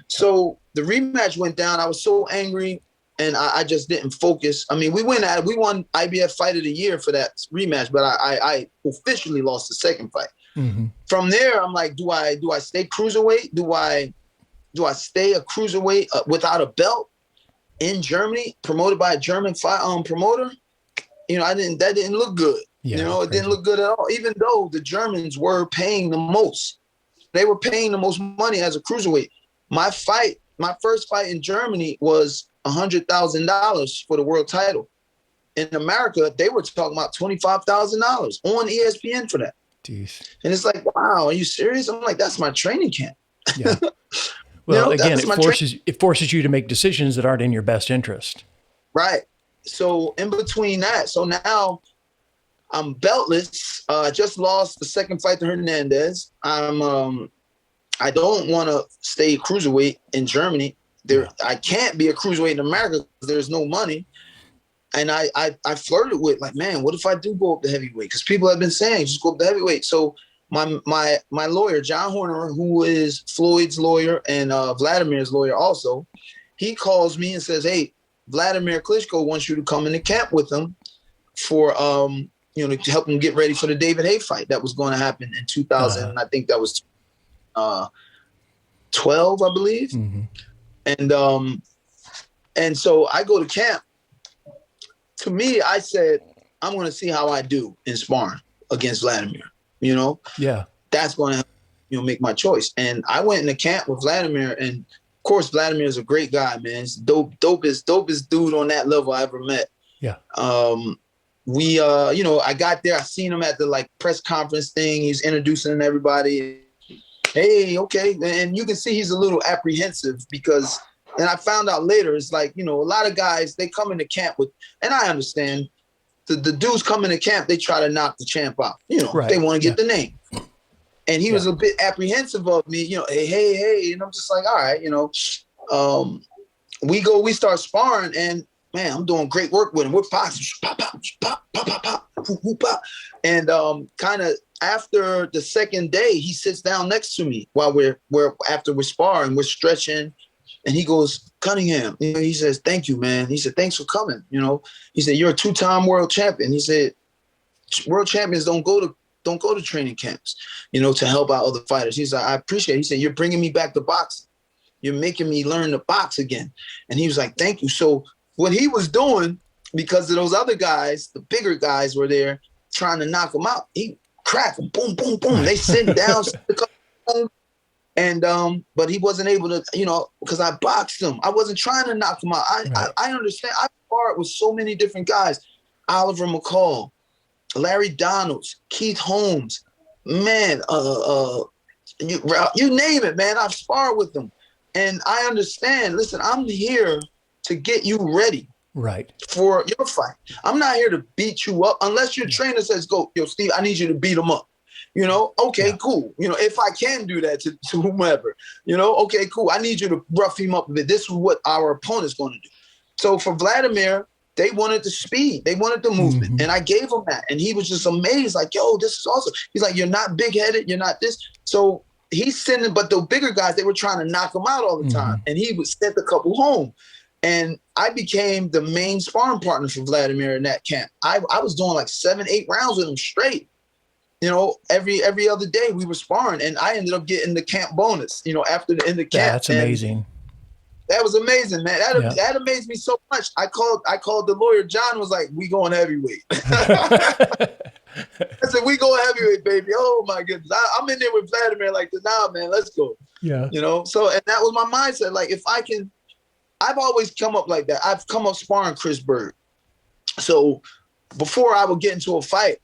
So the rematch went down. I was so angry. And I just didn't focus. I mean, we won IBF Fight of the Year for that rematch, but I officially lost the second fight. Mm-hmm. From there, I'm like, do I stay cruiserweight? Do I stay a cruiserweight without a belt in Germany, promoted by a German promoter? That didn't look good. Yeah, it didn't look good at all. Even though the Germans were paying the most, they were paying the most money as a cruiserweight. My first fight in Germany was $100,000 for the world title. In America, they were talking about $25,000 on ESPN for that. Jeez. And it's like, wow, are you serious? I'm like, that's my training camp. Yeah. Well, again, it forces you to make decisions that aren't in your best interest. Right. So in between that, so now I'm beltless. I just lost the second fight to Hernandez. I don't want to stay cruiserweight in Germany. I can't be a cruiserweight in America because there's no money. And I flirted with, like, man, what if I do go up to heavyweight? Because people have been saying, just go up to heavyweight. So my lawyer, John Horner, who is Floyd's lawyer and Vladimir's lawyer also, he calls me and says, hey, Vladimir Klitschko wants you to come into camp with him for you know, to help him get ready for the David Haye fight that was going to happen in 2000. I think that was 12, I believe. And so I go to camp. To me, I said, I'm going to see how I do in sparring against Vladimir. You know, that's going to, you know, make my choice. And I went into camp with Vladimir, and of course, Vladimir is a great guy, man. He's dopest dude on that level I ever met. We, you know, I got there, I seen him at the like press conference thing. He's introducing everybody. Hey, okay. And you can see he's a little apprehensive because, and I found out later, it's like, you know, a lot of guys, they come into camp with, and I understand the dudes come into camp, they try to knock the champ out. You know, they want to get the name. And he was a bit apprehensive of me, you know, hey. And I'm just like, all right, you know, we start sparring, and man, I'm doing great work with him. We're boxing, pop. And kind of after the second day, he sits down next to me while after we're sparring, we're stretching. And he goes, Cunningham, you know, he says, thank you, man. He said, thanks for coming. You know, he said, you're a 2-time world champion. He said, world champions don't go to training camps, you know, to help out other fighters. He's like, I appreciate it. He said, you're bringing me back to boxing. You're making me learn to box again. And he was like, thank you. So what he was doing, because of those other guys, the bigger guys were there trying to knock him out, he cracked them, boom, boom, boom. They sit down, and but he wasn't able to, you know, because I boxed him. I wasn't trying to knock him out. I understand. I sparred with so many different guys. Oliver McCall, Larry Donalds, Keith Holmes, man, you name it, man. I've sparred with them. And I understand, listen, I'm here to get you ready for your fight. I'm not here to beat you up unless your trainer says, go, yo, Steve, I need you to beat him up. You know, okay, cool. You know, if I can do that to whomever, you know, okay, cool. I need you to rough him up a bit. This is what our opponent's going to do. So for Vladimir, they wanted the speed. They wanted the movement. And I gave him that. And he was just amazed, like, yo, this is awesome. He's like, you're not big-headed. You're not this. So he's sending, but the bigger guys, they were trying to knock him out all the time. And he would send a couple home. And I became the main sparring partner for Vladimir in that camp. I was doing like 7-8 rounds with him straight. You know, every other day we were sparring, and I ended up getting the camp bonus, you know, after the end of camp. That's amazing. That was amazing, man. That amazed me so much. I called the lawyer. John was like, we going heavyweight. I said, we going heavyweight, baby. Oh my goodness. I'm in there with Vladimir like, nah, man, let's go. Yeah. You know, so, and that was my mindset. Like, if I can, I've always come up like that. I've come up sparring Chris Bird. So before I would get into a fight,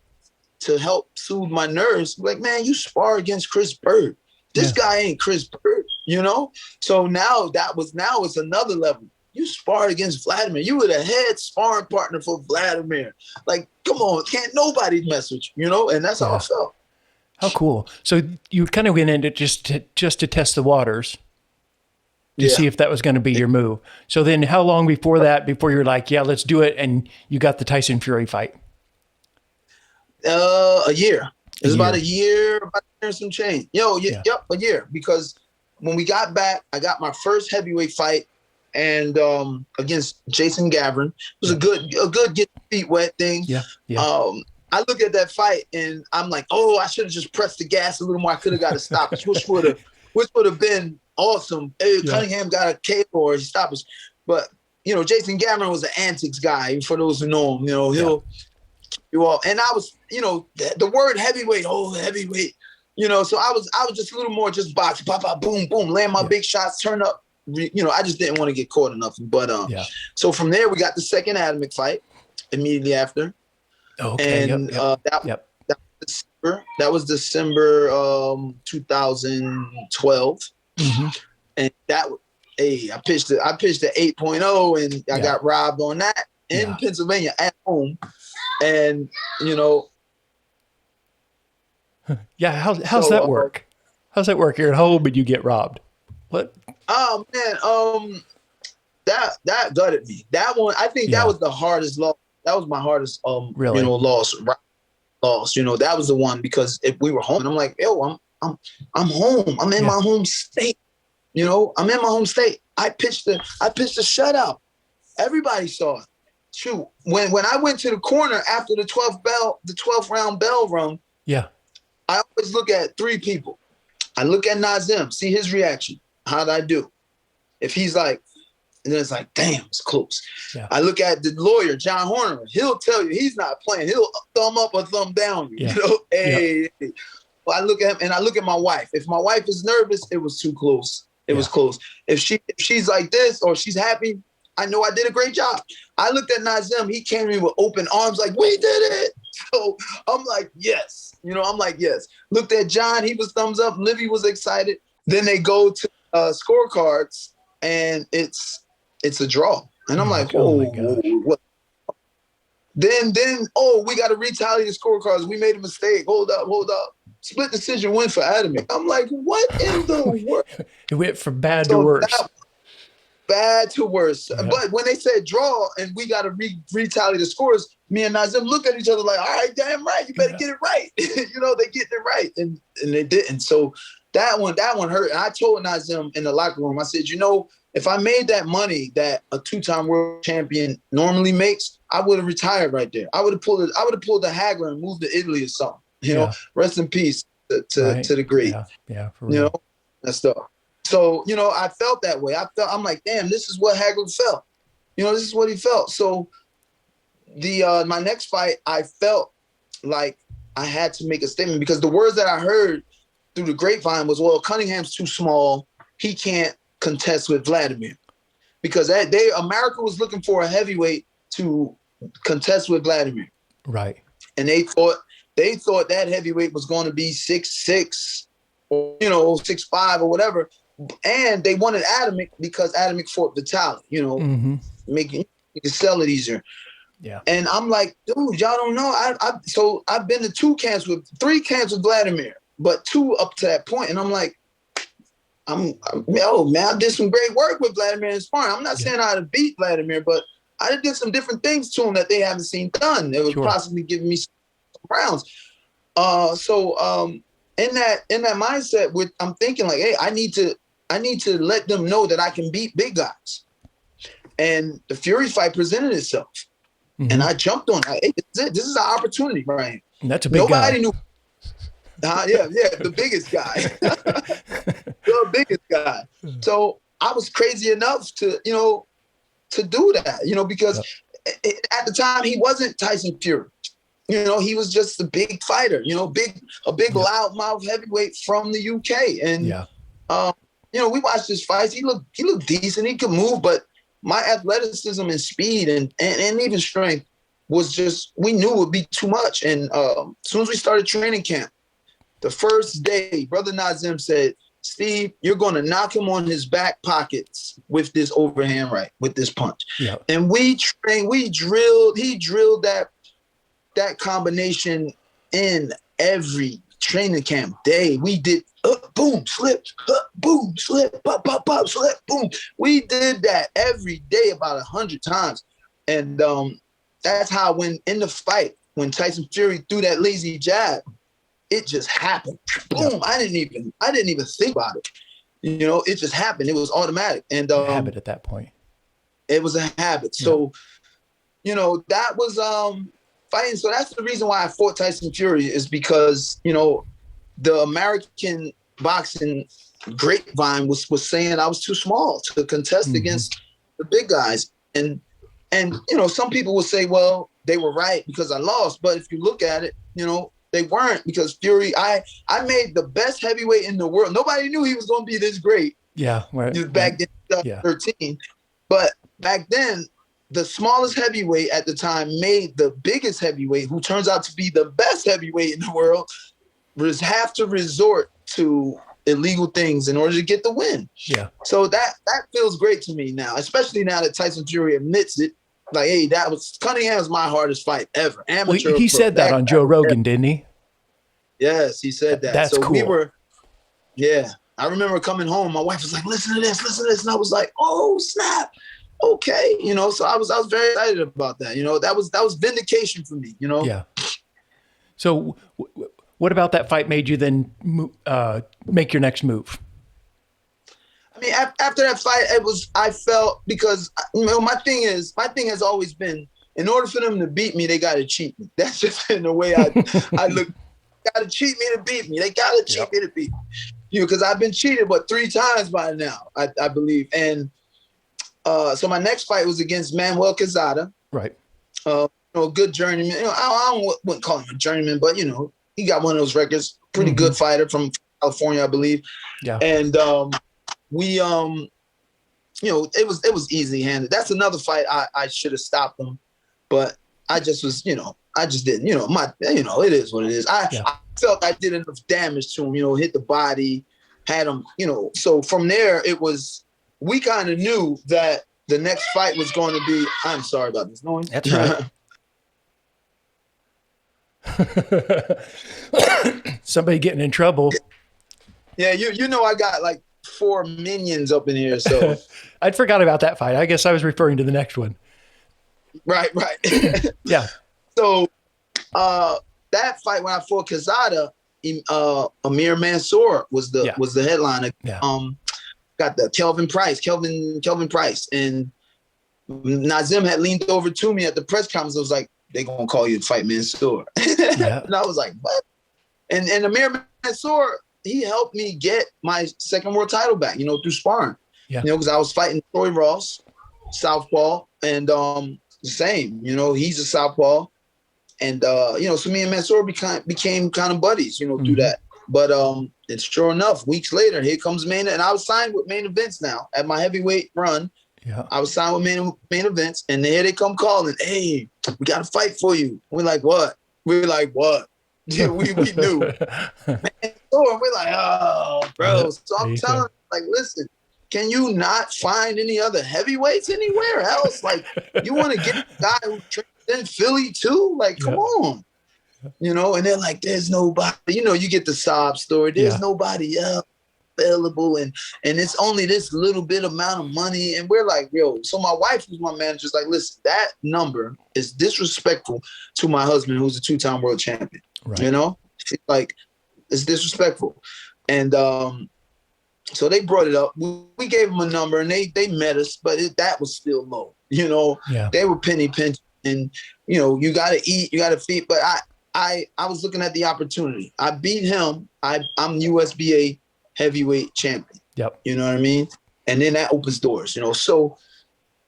to help soothe my nerves, like, man, you spar against Chris Bird. This guy ain't Chris Bird, you know? So now it's another level. You sparred against Vladimir. You were the head sparring partner for Vladimir. Like, come on, can't nobody mess with you, you know? And that's how I felt. How cool. So you kind of went into just to test the waters to see if that was going to be your move. So then how long before you're like, yeah, let's do it, and you got the Tyson Fury fight? A year. It was about a year and some change. Yep, a year. Because when we got back, I got my first heavyweight fight, and against Jason Gavin. It was a good get feet wet thing. I look at that fight and I'm like, oh, I should have just pressed the gas a little more. I could have got a stoppage, which would have been awesome. Hey, Cunningham got a KO or a stoppage, but you know, Jason Gavin was an antics guy. For those who know him, you know, he'll. And I was, you know, the word heavyweight, heavyweight, you know, so I was just a little more just box, pop, pop, boom, boom, land my big shots, turn up, you know, I just didn't want to get caught in nothing. But so from there, we got the second Adamek fight immediately after. Okay. And that was December 2012. And I pitched the 8.0 and I got robbed on that in Pennsylvania at home. And, you know. Yeah. How's that work? How's that work? You're at home and you get robbed. What? Oh, man. That gutted me. That one, I think that was the hardest loss. That was my hardest, really? You know, loss. You know, that was the one, because if we were home, and I'm like, yo, I'm home. I'm in my home state. You know, I'm in my home state. I pitched the shutout. Everybody saw it. shoot, when I went to the corner after the 12th round bell rung, yeah, I always look at three people. I look at Nazim, see his reaction. How'd I do? If he's like, and then it's like, damn, it's close. Yeah. I look at the lawyer, John Horner. He'll tell you he's not playing. He'll thumb up or thumb down you. Yeah. You know, hey. Well, I look at him and I look at my wife. If my wife is nervous, it was too close. It was close. If she's like this or she's happy, I know I did a great job. I looked at Nazim. He came to me with open arms, like, we did it. So I'm like, yes. You know, I'm like, yes. Looked at John. He was thumbs up. Livy was excited. Then they go to scorecards, and it's a draw. And I'm like, oh, what? Then, we got to retally the scorecards. We made a mistake. Hold up. Split decision win for Adamek. I'm like, what in the world? It went from bad to worse. Bad to worse. Yeah. But when they said draw and we got to retally the scores, me and Nazim look at each other like, all right, damn right. You better get it right. You know, they get it right. And they didn't. So that one hurt. And I told Nazim in the locker room, I said, you know, if I made that money that a two-time world champion normally makes, I would have retired right there. I would have pulled the haggler and moved to Italy or something. You know, rest in peace to the great. Yeah, for real. You know, that stuff. So, you know, I felt that way. I'm like, damn, this is what Hagler felt. You know, this is what he felt. So my next fight, I felt like I had to make a statement because the words that I heard through the grapevine was, well, Cunningham's too small. He can't contest with Vladimir. Because America was looking for a heavyweight to contest with Vladimir. Right. And they thought that heavyweight was going to be 6'6", or, you know, 6'5" or whatever. And they wanted Adamek because Adamek fought Vitaly, you know, making you can sell it easier. Yeah. And I'm like, dude, y'all don't know. So I've been to 3 camps with Vladimir, but 2 up to that point. And I'm like, I did some great work with Vladimir in sparring. I'm not saying I had to beat Vladimir, but I did some different things to him that they haven't seen done. It was possibly giving me some rounds. In that mindset, I'm thinking like, hey, I need to let them know that I can beat big guys. And the Fury fight presented itself. And I jumped on that. Hey, this is our opportunity, right? And that's a big guy. Nobody knew. The biggest guy. The biggest guy. So I was crazy enough to do that, because at the time he wasn't Tyson Fury. You know, he was just a big fighter, a big loudmouth heavyweight from the UK. And, we watched his fights. He looked decent. He could move, but my athleticism and speed and even strength was just, we knew it would be too much. And as soon as we started training camp, the first day, Brother Nazim said, Steve, you're going to knock him on his back pockets with this overhand right, with this punch. Yeah. And he drilled that combination in every training camp day. We did boom, slip, boom, slip, pop, pop, pop, slip, boom. We did that every day about 100 times. And that's how when in the fight, when Tyson Fury threw that lazy jab, it just happened. Boom. Yeah. I didn't even think about it. It just happened. It was automatic. And a habit at that point. It was a habit. Yeah. So, that was fighting. So that's the reason why I fought Tyson Fury, is because, the American boxing grapevine was saying I was too small to contest against the big guys. And some people will say, well, they were right because I lost. But if you look at it, they weren't, because Fury, I made the best heavyweight in the world. Nobody knew he was going to be this great. Yeah. Right. Back then, 2013. But back then, the smallest heavyweight at the time made the biggest heavyweight, who turns out to be the best heavyweight in the world, have to resort to illegal things in order to get the win. Yeah. So that feels great to me now, especially now that Tyson Fury admits it. Like, hey, Cunningham's my hardest fight ever. Amateur. Well, he said that on Joe Rogan, didn't he? Yes, he said that. That's so cool. I remember coming home. My wife was like, listen to this. And I was like, oh, snap. Okay. So I was very excited about that. That was vindication for me, Yeah. So what about that fight made you then make your next move? I mean, after that fight, I felt, because my thing has always been in order for them to beat me, they got to cheat me. That's just in the way I look. Got to cheat me to beat me. They got to cheat me to beat me. You know, because I've been cheated, but 3 times by now, I believe. And so my next fight was against Manuel Quezada. Right. Good journeyman. You know, I wouldn't call him a journeyman, but, you know, he got one of those records. Pretty good fighter from California, I believe. Yeah. And we, you know, it was easily handed. That's another fight I should have stopped him, but I just was, you know, I just didn't. You know, it is what it is. I felt I did enough damage to him. You know, hit the body, had him. You know, so from there we kind of knew that the next fight was going to be. I'm sorry about this noise. That's right. Somebody getting in trouble. Yeah, you know, I got like 4 minions up in here, so I'd forgot about that fight. I guess I was referring to the next one. Right. Yeah. So that fight when I fought Quezada, Amir Mansour was the headliner. Yeah. Got the Kelvin Price, and Nazim had leaned over to me at the press conference. I was like, "They gonna call you to fight Mansour," and I was like, "What?" And Amir Mansour, he helped me get my second world title back. You know, through sparring. Yeah. You know, because I was fighting Troy Ross, southpaw, and the same. You know, he's a southpaw. And, you know, so me and Mansour became kind of buddies, you know, through that. But and sure enough, weeks later, here comes Main. And I was signed with Main Events now at my heavyweight run. Yeah. I was signed with Main Events. And here they come calling, "Hey, we got to fight for you." We're like, "What?" We're like, "What?" Yeah, we knew. Mansour, we're like, "Oh, bro." So I'm telling him, like, "Listen, can you not find any other heavyweights anywhere else? Like, you want to get a guy who trains in Philly too? Like, come on." You know, and they're like, "There's nobody," you know, you get the sob story. "There's nobody else available. And it's only this little bit amount of money." And we're like, yo, so my wife, who's my manager, is like, "Listen, that number is disrespectful to my husband, who's a 2-time world champion." Right. You know, she's like, it's disrespectful. And, so they brought it up. We gave them a number, and they met us, but that was still low. You know, they were penny pinching, and you know, you got to eat, you got to feed. But I was looking at the opportunity. I beat him. I'm USBA heavyweight champion. Yep. You know what I mean? And then that opens doors. You know, so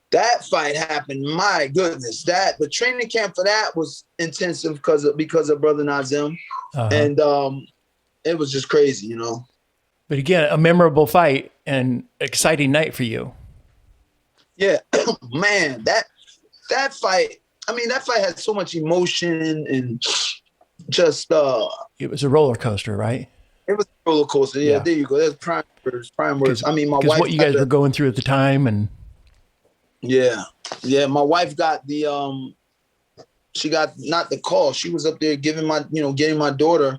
that fight happened. My goodness, the training camp for that was intensive because of brother Nazim, and it was just crazy. You know. But again, a memorable fight and exciting night for you. Yeah, man, that fight. I mean, that fight had so much emotion and just. It was a roller coaster, right? It was a roller coaster. Yeah, there you go. That's prime words. I mean, my wife. What you guys were going through at the time, and. Yeah, my wife got the she got not the call. She was up there getting my daughter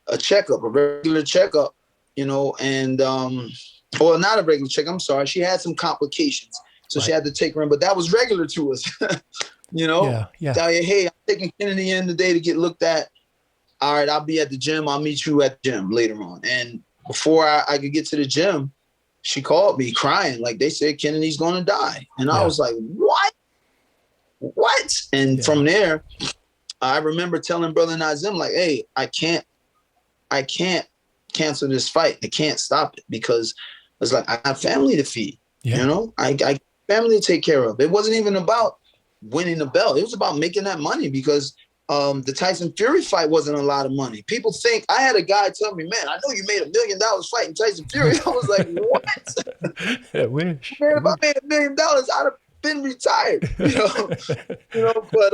a checkup, a regular checkup. You know, and or not a regular check. I'm sorry. She had some complications, so she had to take her in. But that was regular to us, you know. Yeah. Tell you, "Hey, I'm taking Kennedy in today to get looked at. All right, I'll be at the gym. I'll meet you at the gym later on." And before I could get to the gym, she called me crying, like they said Kennedy's going to die, and I was like, "What?" And from there, I remember telling brother Nazim, like, "Hey, I can't cancel this fight. I can't stop it because it's like I have family to feed. You know, I family to take care of." It wasn't even about winning the belt. It was about making that money because the Tyson Fury fight wasn't a lot of money. People think I had a guy tell me, "Man, I know you made $1 million fighting Tyson Fury." I was like, "What?" I wish. Man, if I made $1 million, I'd have been retired. But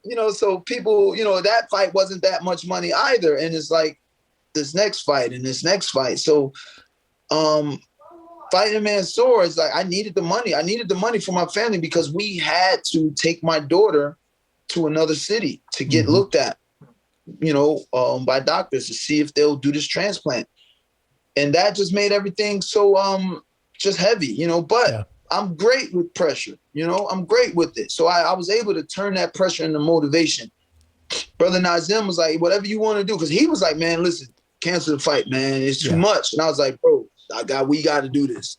you know, so people, you know, that fight wasn't that much money either. And it's like, this next fight and this next fight. So fighting Mansour is like, I needed the money. I needed the money for my family because we had to take my daughter to another city to get looked at, you know, by doctors to see if they'll do this transplant. And that just made everything so just heavy, you know, but I'm great with pressure, you know, I'm great with it. So I was able to turn that pressure into motivation. Brother Nazim was like, "Whatever you want to do." Because he was like, "Man, listen, cancel the fight, man. It's too much." And I was like, "Bro, we got to do this."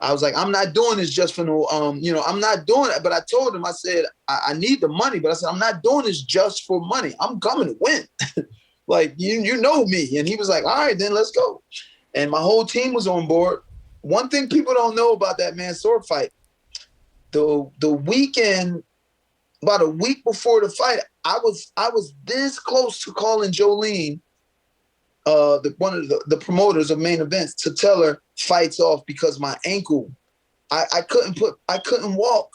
I was like, I'm not doing this just for no, I'm not doing it. But I told him, I said, I need the money, but I said, I'm not doing this just for money. I'm coming to win. Like, you know me. And he was like, all right, then let's go. And my whole team was on board. One thing people don't know about that Mansour fight, the weekend, about a week before the fight, I was this close to calling Jolene, one of the promoters of main events, to tell her fights off because my ankle, I couldn't walk.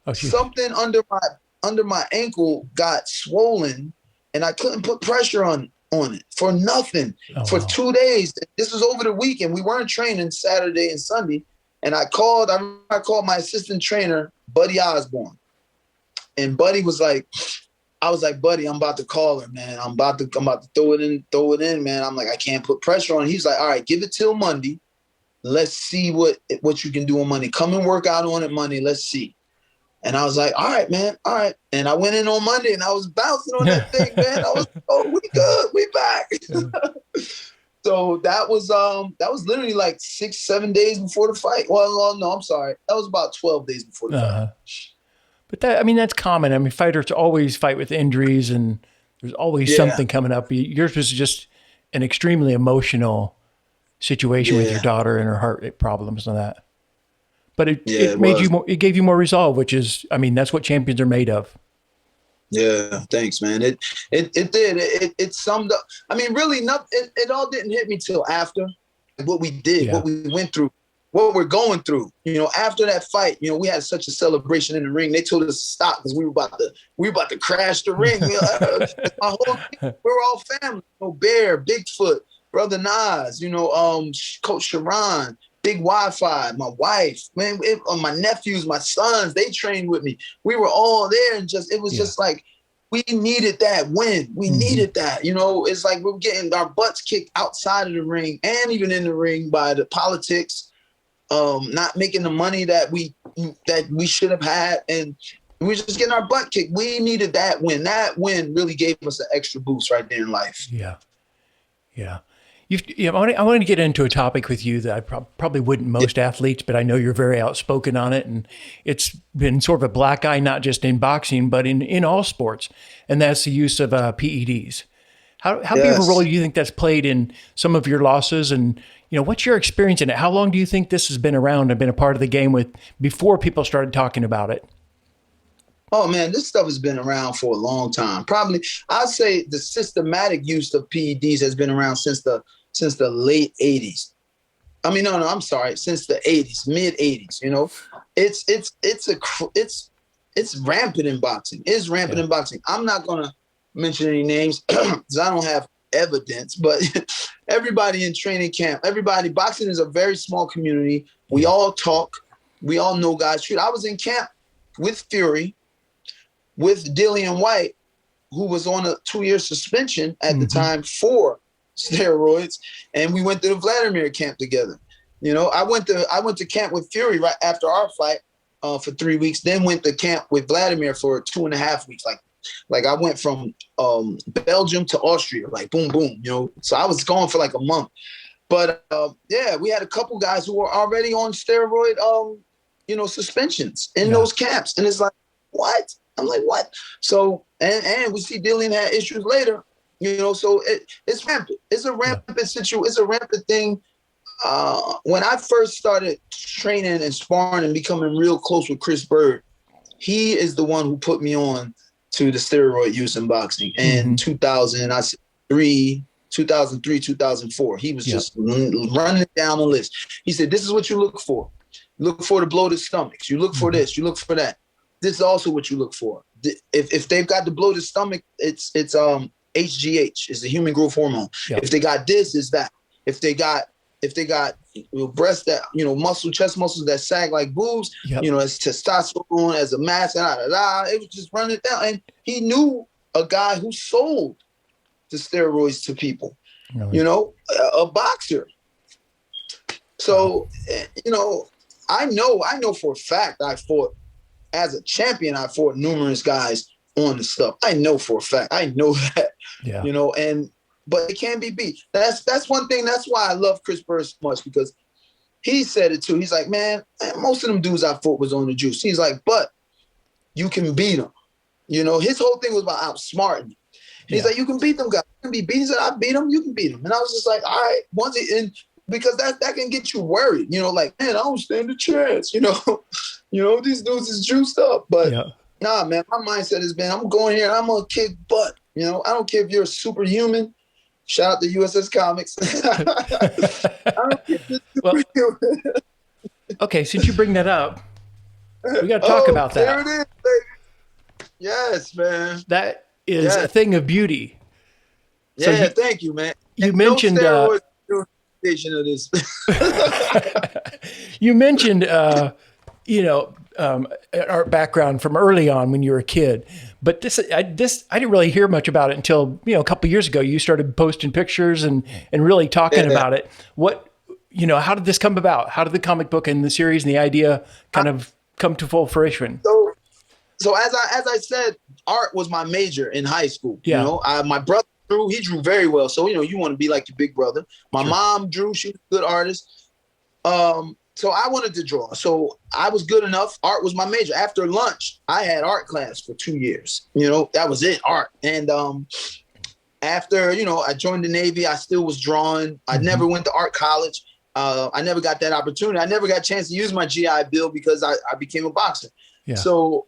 Oh, something under my ankle got swollen, and I couldn't put pressure on it for nothing for 2 days. This was over the weekend. We weren't training Saturday and Sunday, and I called my assistant trainer, Buddy Osborne, and Buddy was like, I was like, Buddy, I'm about to call her, man. I'm about to throw it in, man. I'm like, I can't put pressure on. He's like, all right, give it till Monday. Let's see what you can do on Monday. Come and work out on it Monday. Let's see. And I was like, all right, man. All right. And I went in on Monday and I was bouncing on that thing, man. I was, we good. We back. So that was literally like 6-7 days before the fight. Well, no, I'm sorry. That was about 12 days before the fight. But that's common. I mean, fighters always fight with injuries, and there's always something coming up. Yours was just an extremely emotional situation with your daughter and her heart problems and that. But it gave you more resolve, which is, I mean, that's what champions are made of. Yeah, thanks, man. It did. It summed up. I mean, really, it all didn't hit me till after what we did, what we went through, what we're going through. After that fight, we had such a celebration in the ring. They told us to stop because we were about to crash the ring. My whole team, we were all family. Bear, Bigfoot, Brother Nas, Coach Sharon, Big Wi-Fi, my wife, man, my nephews, my sons, they trained with me. We were all there, and it was just like, we needed that win. We needed that. It's like we were getting our butts kicked outside of the ring and even in the ring by the politics, not making the money that we should have had, and we were just getting our butt kicked. We needed that win. That win really gave us an extra boost right there in life. Yeah. I want to get into a topic with you that I probably wouldn't most athletes, but I know you're very outspoken on it, and it's been sort of a black eye, not just in boxing, but in all sports, and that's the use of PEDs. How big of a role do you think that's played in some of your losses, and what's your experience in it? How long do you think this has been around and been a part of the game before people started talking about it? Oh man, this stuff has been around for a long time. Probably, I'd say the systematic use of PEDs has been around since the late 80s. I mean, no, I'm sorry, since the 80s, mid 80s. It's rampant in boxing. It's rampant in boxing. I'm not gonna mention any names because I don't have evidence, but everybody in training camp, boxing is a very small community. We all talk. We all know guys. Shoot, I was in camp with Fury, with Dillian White, who was on a 2-year suspension at the time for steroids, and we went to the Vladimir camp together. I went to camp with Fury right after our fight for 3 weeks, then went to camp with Vladimir for 2.5 weeks. Like I went from Belgium to Austria, like boom, boom, So I was gone for like a month. But we had a couple guys who were already on steroid, suspensions in those camps, and it's like, what? I'm like, what? So, and we see Dillian had issues later, so it's rampant. It's a rampant situation. It's a rampant thing. When I first started training and sparring and becoming real close with Chris Bird, he is the one who put me on to the steroid use in boxing in 2003, 2004. He was just running it down the list. He said, this is what you look for. You look for the bloated stomachs. You look for this. You look for that. This is also what you look for. If they've got the bloated stomach, it's HGH, is the human growth hormone. Yep. If they got this, is that. If they got breasts that chest muscles that sag like boobs, it's testosterone as a mass, it was just running it down. And he knew a guy who sold the steroids to people, a boxer. So, I know for a fact I fought. As a champion, I fought numerous guys on the stuff. I know for a fact. I know that, but it can be beat. That's one thing. That's why I love Chris Bird so much, because he said it too. He's like, man, most of them dudes I fought was on the juice. He's like, but you can beat them. You know, his whole thing was about outsmarting. He's like, you can beat them guys. You can be beat. He said, I beat them. You can beat them. And I was just like, all right. Because that can get you worried. You know, like, man, I don't stand a chance. You know, these dudes is juiced up. But nah, man, my mindset has been, I'm going here and I'm gonna kick butt. You know, I don't care if you're a superhuman. Shout out to USS Comics. I don't care if you're superhuman. Okay, since you bring that up, we got to talk about that. There it is, baby. Yes, man. That is a thing of beauty. So thank you, man. You mentioned of this. You mentioned our background from early on when you were a kid, but I didn't really hear much about it until a couple of years ago. You started posting pictures and really talking about it. How did this come about? How did the comic book and the series and the idea kind of come to full fruition? So as I said, art was my major in high school. Yeah. You know, my brother drew. He drew very well. So you want to be like your big brother. My mom drew. She was a good artist. So I wanted to draw. So I was good enough. Art was my major. After lunch, I had art class for 2 years. You know, that was it, art. And after I joined the Navy, I still was drawing. I never went to art college. I never got that opportunity. I never got a chance to use my GI Bill because I became a boxer. Yeah. So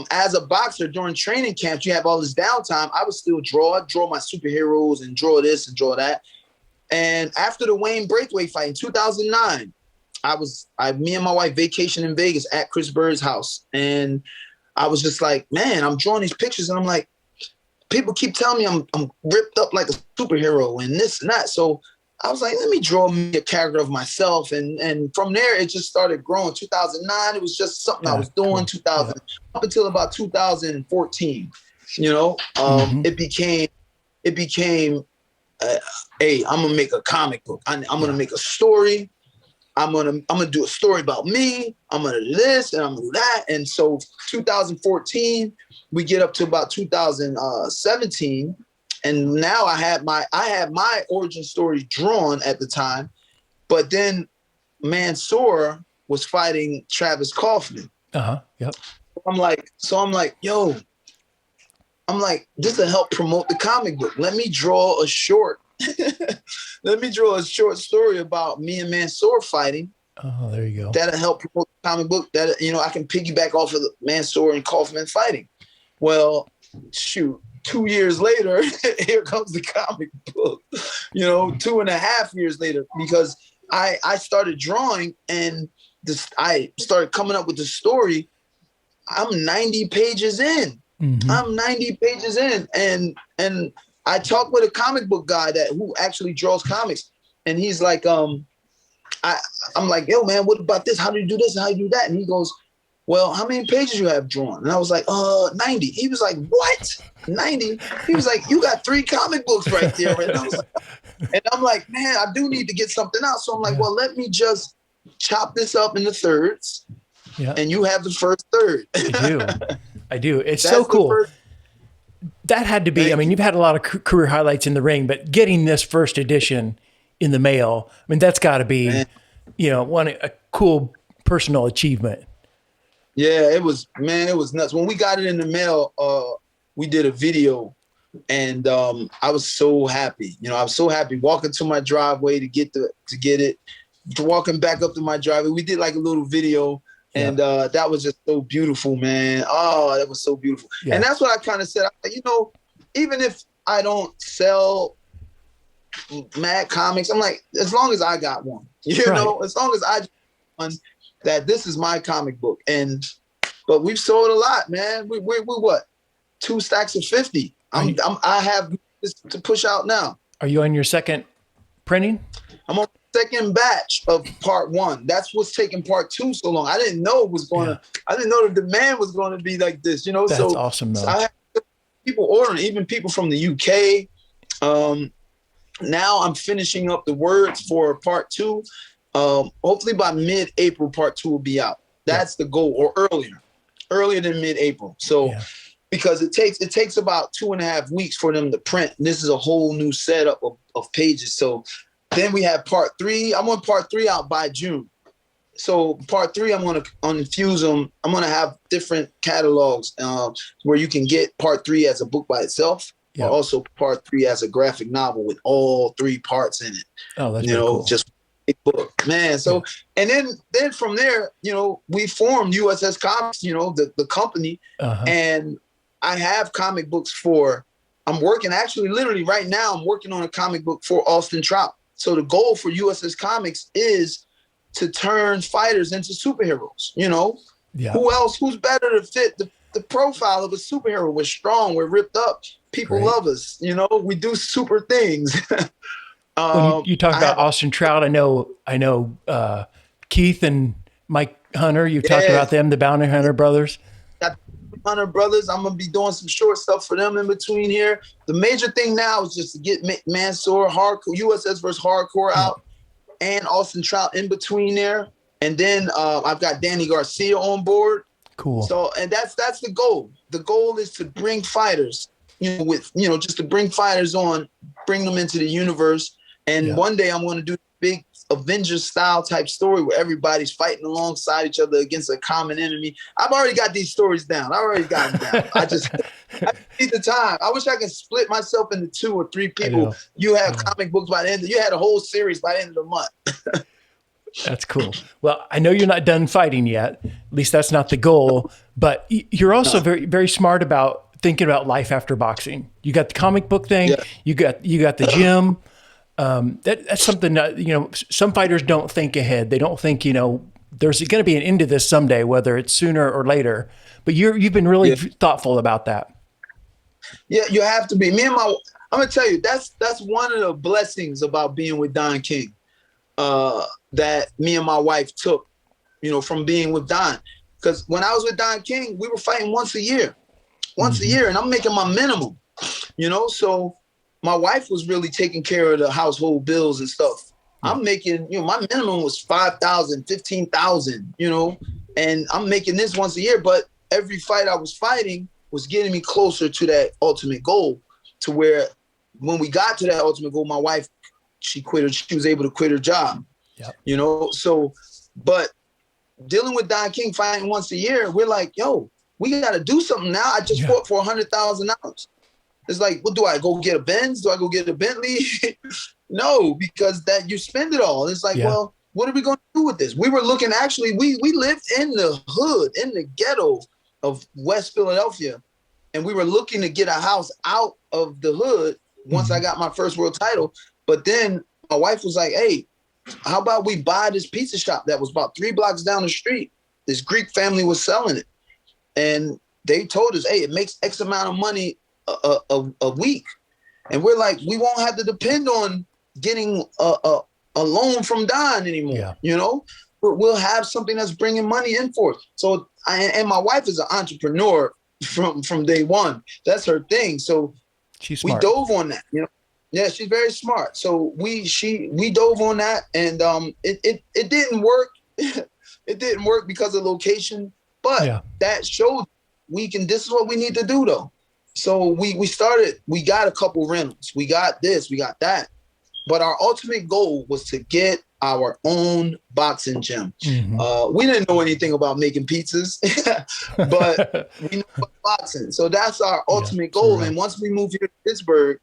as a boxer during training camps, you have all this downtime. I would still draw my superheroes and draw this and draw that. And after the Wayne Braithwaite fight in 2009, me and my wife vacationed in Vegas at Chris Bird's house. And I was just like, man, I'm drawing these pictures. And I'm like, people keep telling me I'm ripped up like a superhero and this and that. So I was like, let me draw me a character of myself. And from there, it just started growing. 2009, it was just something I was doing. 2000 up until about 2014, it became, hey, I'm going to make a comic book. I'm going to make a story. I'm gonna do a story about me. I'm gonna do this and I'm gonna do that. And so 2014, we get up to about 2017. And now I have my origin story drawn at the time, but then Mansour was fighting Travis Kaufman. Yep. I'm like, yo, this will help promote the comic book. Let me draw a short. Let me draw a short story about me and Mansour fighting. Oh, there you go. That'll help promote the comic book. That I can piggyback off of the Mansour and Kaufman fighting. Well, shoot. 2 years later, here comes the comic book, 2.5 years later, because I started drawing and I started coming up with the story. I'm 90 pages in. I'm 90 pages in. And I talked with a comic book guy who actually draws comics. And he's like, I'm like, yo, man, what about this? How do you do this? How do you do that? And he goes, well, how many pages you have drawn? And I was like, 90. He was like, what? 90? He was like, you got 3 comic books right there. And I'm like, man, I do need to get something out. So I'm like, well, let me just chop this up into thirds. Yeah. And you have the first third. I do. It's so cool. That had to be, you've had a lot of career highlights in the ring, but getting this first edition in the mail, that's got to be, a cool personal achievement. Yeah, it was nuts. When we got it in the mail, we did a video and I was so happy. I was so happy walking to my driveway to get it, walking back up to my driveway. We did like a little video and that was just so beautiful, man. Oh, that was so beautiful. Yeah. And that's what I kind of said. Even if I don't sell mad comics, I'm like, as long as I got one, as long as I got one, that this is my comic book. But we've sold a lot, man. We're what? 2 stacks of 50. I have this to push out now. Are you on your second printing? I'm on the second batch of part 1. That's what's taking part 2 so long. I didn't know it was going to, I didn't know the demand was going to be like this, That's awesome, though. So I have people ordering, even people from the UK. Now I'm finishing up the words for part 2. Hopefully by mid-April, part 2 will be out. That's the goal, or earlier than mid-April. So, because it takes about 2.5 weeks for them to print. This is a whole new setup of pages. So, Then we have part 3. I want part 3 out by June. So part 3, I'm going to infuse them. I'm going to have different catalogs where you can get part 3 as a book by itself, or also part 3 as a graphic novel with all 3 parts in it. Oh, that's really cool. Just a book, man. So, and then from there, we formed USS Comics, the company, and I have comic books I'm working actually literally right now. I'm working on a comic book for Austin Trout. So the goal for USS Comics is to turn fighters into superheroes. Who else? Who's better to fit the profile of a superhero? We're strong. We're ripped up. People love us. We do super things. When you talk about Austin Trout, I know Keith and Mike Hunter. You've talked about them, the Bounty Hunter brothers. Hunter brothers. I'm gonna be doing some short stuff for them in between here. The major thing now is just to get Mansour hardcore USS versus hardcore out, and Austin Trout in between there, and then I've got Danny Garcia on board. Cool. So, and that's the goal. The goal is to bring fighters, just to bring fighters on, bring them into the universe, and one day I'm going to do big Avengers style type story where everybody's fighting alongside each other against a common enemy. I've already got these stories down. I already got them down. I need the time. I wish I could split myself into 2 or 3 people. You have comic books by the end. You had a whole series by the end of the month. That's cool. Well, I know you're not done fighting yet. At least that's not the goal. But you're also very, very smart about thinking about life after boxing. You got the comic book thing. Yeah. You got the gym. That's something that, some fighters don't think ahead. They don't think, there's going to be an end to this someday, whether it's sooner or later. But you've been really thoughtful about that. Yeah, you have to be. I'm going to tell you, that's one of the blessings about being with Don King that me and my wife took, from being with Don. Because when I was with Don King, we were fighting once a year, and I'm making my minimum, so my wife was really taking care of the household bills and stuff. I'm making, my minimum was 5,000, 15,000, and I'm making this once a year, but every fight I was fighting was getting me closer to that ultimate goal, to where when we got to that ultimate goal, my wife, she was able to quit her job, so, but dealing with Don King fighting once a year, we're like, yo, we got to do something now. I just fought for $100,000. It's like, well, do I go get a Benz? Do I go get a Bentley? No, because that you spend it all. It's like, well, what are we going to do with this? We were looking, actually, we lived in the hood, in the ghetto of West Philadelphia. And we were looking to get a house out of the hood once I got my first world title. But then my wife was like, hey, how about we buy this pizza shop that was about 3 blocks down the street? This Greek family was selling it. And they told us, hey, it makes X amount of money a week. And we're like, we won't have to depend on getting a loan from Don anymore. We'll have something that's bringing money in for us. So and my wife is an entrepreneur from day one. That's her thing. So we dove on that, Yeah, she's very smart. So we dove on that, and it didn't work. It didn't work because of location, but that showed this is what we need to do though. So we started, we got a couple rentals. We got this, we got that. But our ultimate goal was to get our own boxing gym. We didn't know anything about making pizzas, but we know about boxing. So that's our ultimate goal. And once we moved here to Pittsburgh,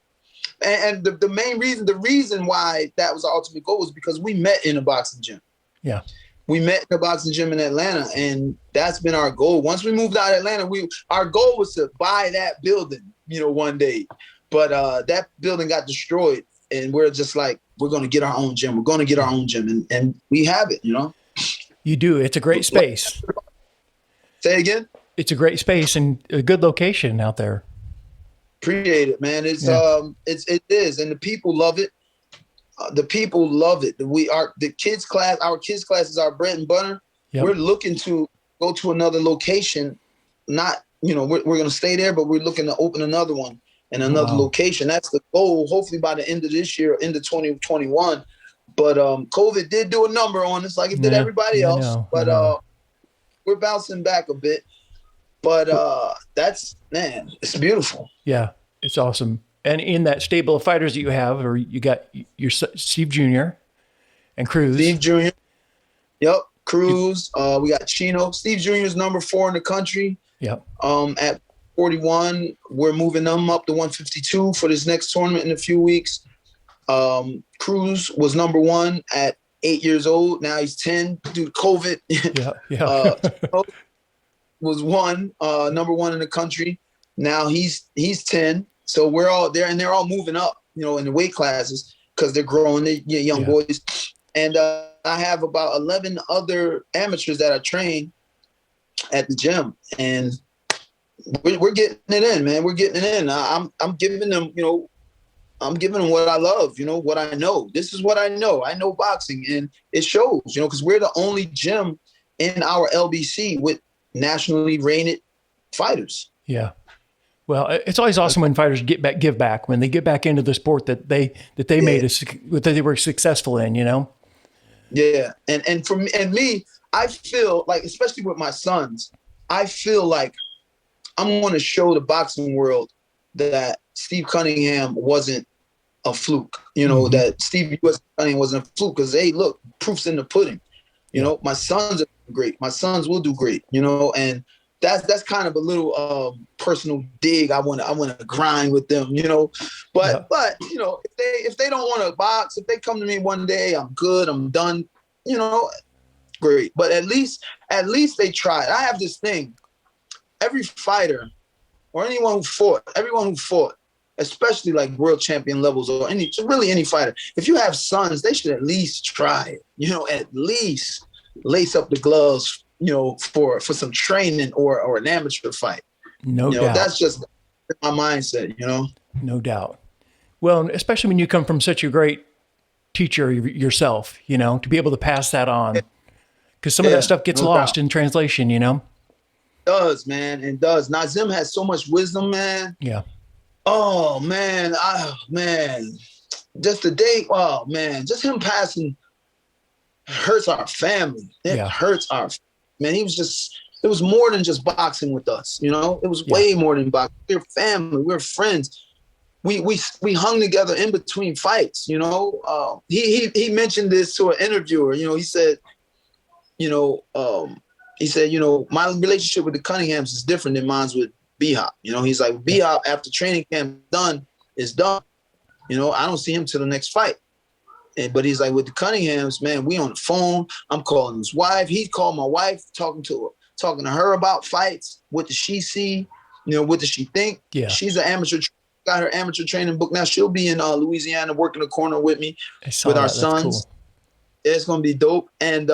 and the reason why that was our ultimate goal was because we met in a boxing gym. Yeah. We met in a boxing gym in Atlanta, and that's been our goal. Once we moved out of Atlanta, our goal was to buy that building, one day. But that building got destroyed, and we're just like, we're going to get our own gym. We're going to get our own gym, and we have it, You do. It's a great space. Say again? It's a great space and a good location out there. Appreciate it, man. It is, and the people love it. The people love it. Our kids class is our bread and butter. Yep. We're looking to go to another location. Not, we're going to stay there, but we're looking to open another one in another location. That's the goal. Hopefully by the end of this year, end of 2021. But COVID did do a number on us, like it did everybody else. But we're bouncing back a bit. But it's beautiful. Yeah, it's awesome. And in that stable of fighters that you have, or you got your Steve Jr. and Cruz. Steve Jr. Yep. Cruz. We got Chino. Steve Jr. is number 4 in the country. Yep. At 41, we're moving them up to 152 for this next tournament in a few weeks. Cruz was number 1 at 8 years old. Now he's 10 due to COVID. Yeah. Was number 1 in the country. Now he's 10. So we're all there, and they're all moving up, in the weight classes because they're growing. They're young boys. And I have about 11 other amateurs that I train at the gym, and we're getting it in, man. We're getting it in. I'm giving them, I'm giving them what I love, what I know. This is what I know. I know boxing, and it shows, because we're the only gym in our LBC with nationally rated fighters. Yeah. Well, it's always awesome when fighters give back, when they get back into the sport that they made that they were successful in, Yeah. And for me, I feel like, especially with my sons, I feel like I'm going to show the boxing world that Steve Cunningham wasn't a fluke, that Steve USS Cunningham wasn't a fluke, because, hey, look, proof's in the pudding. My sons are great. My sons will do great, and that's kind of a little personal dig. I want to grind with them, but if they don't want to box, if they come to me one day, I'm good, I'm done, great. But at least they tried. I have this thing. Every fighter or everyone who fought, especially like world champion levels or any fighter, if you have sons, they should at least try it, at least lace up the gloves, for some training or an amateur fight. No doubt. That's just my mindset, No doubt. Well, especially when you come from such a great teacher yourself, to be able to pass that on, because some of that stuff gets lost in translation, It does, man. It does. Nazim has so much wisdom, man. Yeah. Oh, man. Just the day. Oh, man. Just him passing hurts our family. It hurts our man. It was more than just boxing with us, it was way more than boxing. We're family. We're friends. We hung together in between fights, He mentioned this to an interviewer, he said, my relationship with the Cunninghams is different than mine's with B-Hop. He's like, B-Hop after training camp is done. I don't see him till the next fight. But he's like, with the Cunninghams, man, we on the phone. I'm calling his wife. He called my wife, talking to her about fights. What does she see? What does she think? Yeah. She's an amateur, got her amateur training book now. She'll be in Louisiana working the corner with me with our sons. Cool. It's gonna be dope. And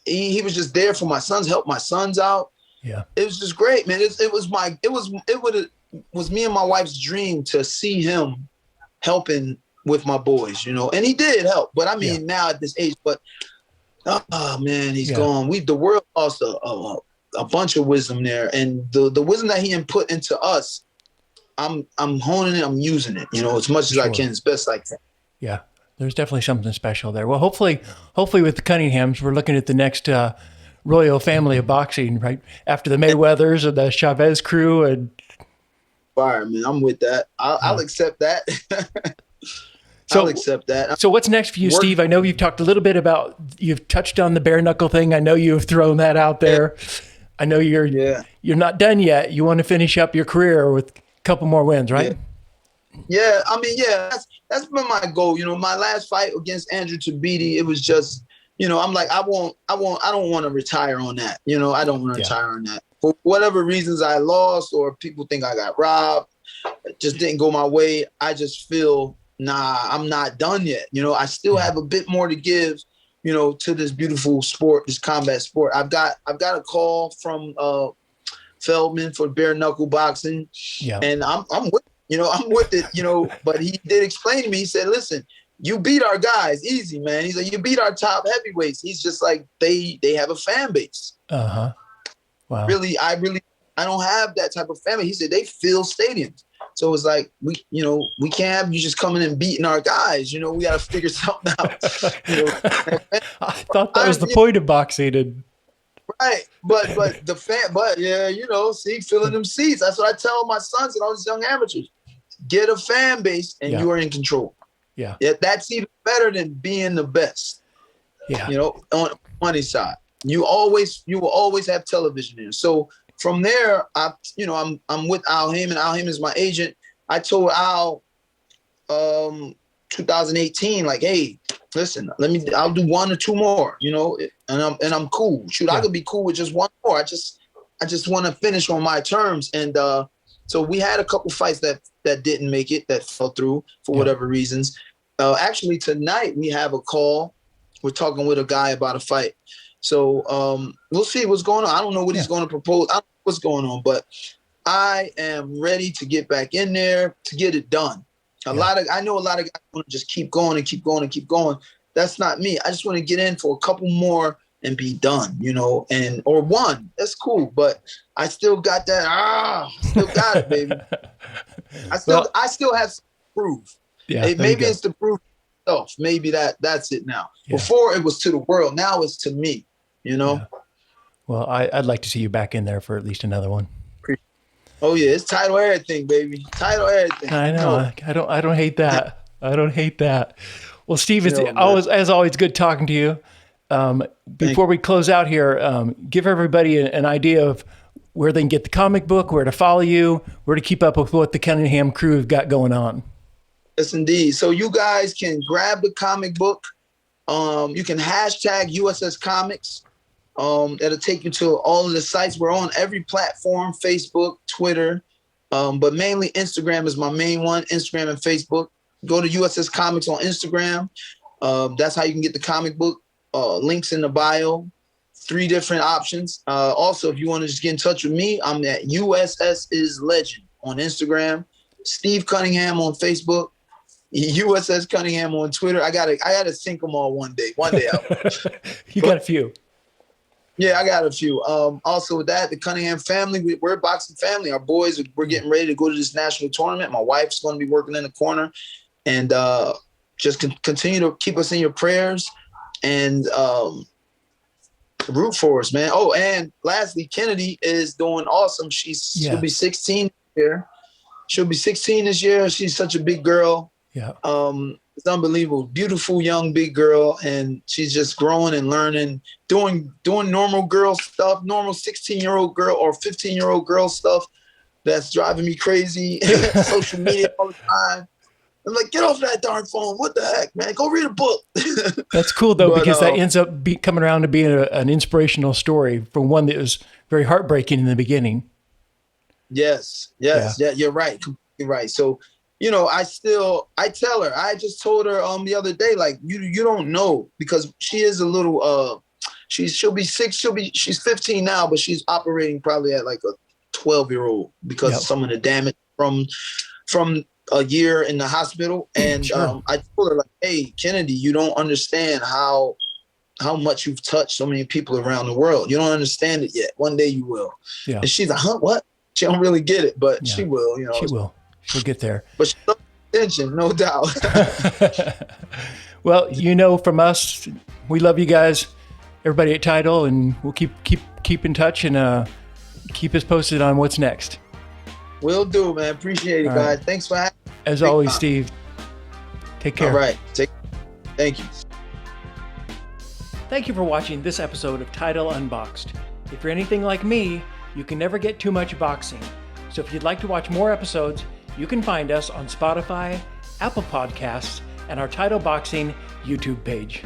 he was just there for my sons, helped my sons out. Yeah. It was just great, man. It was me and my wife's dream to see him helping with my boys, and he did help. But I mean, now at this age, but oh man, he's gone. The world lost a bunch of wisdom there, and the wisdom that he input into us, I'm honing it, I'm using it, as much as I can, as best I can. Yeah, there's definitely something special there. Well, hopefully with the Cunninghams, we're looking at the next royal family of boxing, right after the Mayweathers and the Chavez crew. And fire, man, I'm with that. I'll accept that. I'll accept that. So what's next for you, Steve? I know you've talked a little bit about, you've touched on the bare knuckle thing. I know you've thrown that out there. I know you're not done yet. You want to finish up your career with a couple more wins, right? Yeah. I mean, that's been my goal. My last fight against Andrew Tabiti, it was just, I'm like, I don't want to retire on that. I don't want to retire on that. For whatever reasons I lost, or people think I got robbed, it just didn't go my way. I just feel, nah, I'm not done yet. I still have a bit more to give, to this beautiful sport, this combat sport. I've got a call from Feldman for bare knuckle boxing, and I'm with, I'm with it, but he did explain to me. He said, listen, you beat our guys easy, man. He's like, you beat our top heavyweights. He's just like, they have a fan base. Wow. I don't have that type of family. He said they fill stadiums. So it's like, we can't have you just coming and beating our guys. We got to figure something out. I thought that was the point of boxing. Right. But see, filling them seats. That's what I tell my sons and all these young amateurs. get a fan base and you are in control. Yeah. That's even better than being the best. Yeah. You know, on the money side, you will always have television there. So from there, I'm with Al Heyman. Al Heyman is my agent. I told Al, 2018, like, hey, listen, I'll do 1 or 2 more, you know, and I'm cool. Shoot, I could be cool with just 1 more. I just want to finish on my terms. And so we had a couple fights that didn't make it, that fell through for whatever reasons. Actually, tonight we have a call. We're talking with a guy about a fight. So we'll see what's going on. I don't know what he's going to propose. I don't know what's going on, but I am ready to get back in there to get it done. I know a lot of guys want to just keep going and keep going and keep going. That's not me. I just want to get in for a couple more and be done, you know, or 1. That's cool. But I still got that. Still got it, baby. I still have to prove. Yeah, maybe it's to prove myself. Maybe that's it now. Yeah. Before it was to the world. Now it's to me, you know? Yeah. Well, I'd like to see you back in there for at least another one. Oh yeah, it's title everything, baby. Title everything. I know. I don't hate that. I don't hate that. Well, Steve, it's always good talking to you. Before we close out here, give everybody an idea of where they can get the comic book, where to follow you, where to keep up with what the Cunningham crew have got going on. Yes, indeed. So you guys can grab the comic book. You can hashtag USS Comics. That'll take you to all of the sites. We're on every platform, Facebook, Twitter, but mainly Instagram is my main one, Instagram and Facebook. Go to USS Comics on Instagram. That's how you can get the comic book. Links in the bio, 3 different options. Also, if you want to just get in touch with me, I'm at USS is Legend on Instagram, Steve Cunningham on Facebook, USS Cunningham on Twitter. I gotta sync them all one day. Got a few. Yeah, I got a few. Also with that, the Cunningham family, we're a boxing family. Our boys, we're getting ready to go to this national tournament. My wife's going to be working in the corner, and just continue to keep us in your prayers and root for us, man. Oh, and lastly, Kennedy is doing awesome. She'll be 16 here. She'll be 16 this year. She's such a big girl. Yeah. It's unbelievable. Beautiful young big girl, and she's just growing and learning, doing normal girl stuff, normal 16-year-old girl or 15-year-old girl stuff that's driving me crazy. Social media all the time. I'm like, get off that darn phone. What the heck, man? Go read a book. That's cool, though, because that ends up coming around to being an inspirational story from one that was very heartbreaking in the beginning. Yes, you're right. Completely right. So, you know, I tell her, I just told her the other day, like, you don't know, because she is a little, she's 15 now, but she's operating probably at like a 12-year-old because of some of the damage from a year in the hospital. And I told her, like, hey, Kennedy, you don't understand how much you've touched so many people around the world. You don't understand it yet. One day you will. Yeah. And she's like, huh, what? She don't really get it, but she will, you know. She will. She'll get there. But she's paying attention, no doubt. Well, you know, from us, we love you guys, everybody at Title, and we'll keep in touch and keep us posted on what's next. Will do, man. Appreciate it, guys. Right. Thanks for having me. As always, Steve. Take care. All right. Thank you. Thank you for watching this episode of Title Unboxed. If you're anything like me, you can never get too much boxing. So if you'd like to watch more episodes, you can find us on Spotify, Apple Podcasts, and our Title Boxing YouTube page.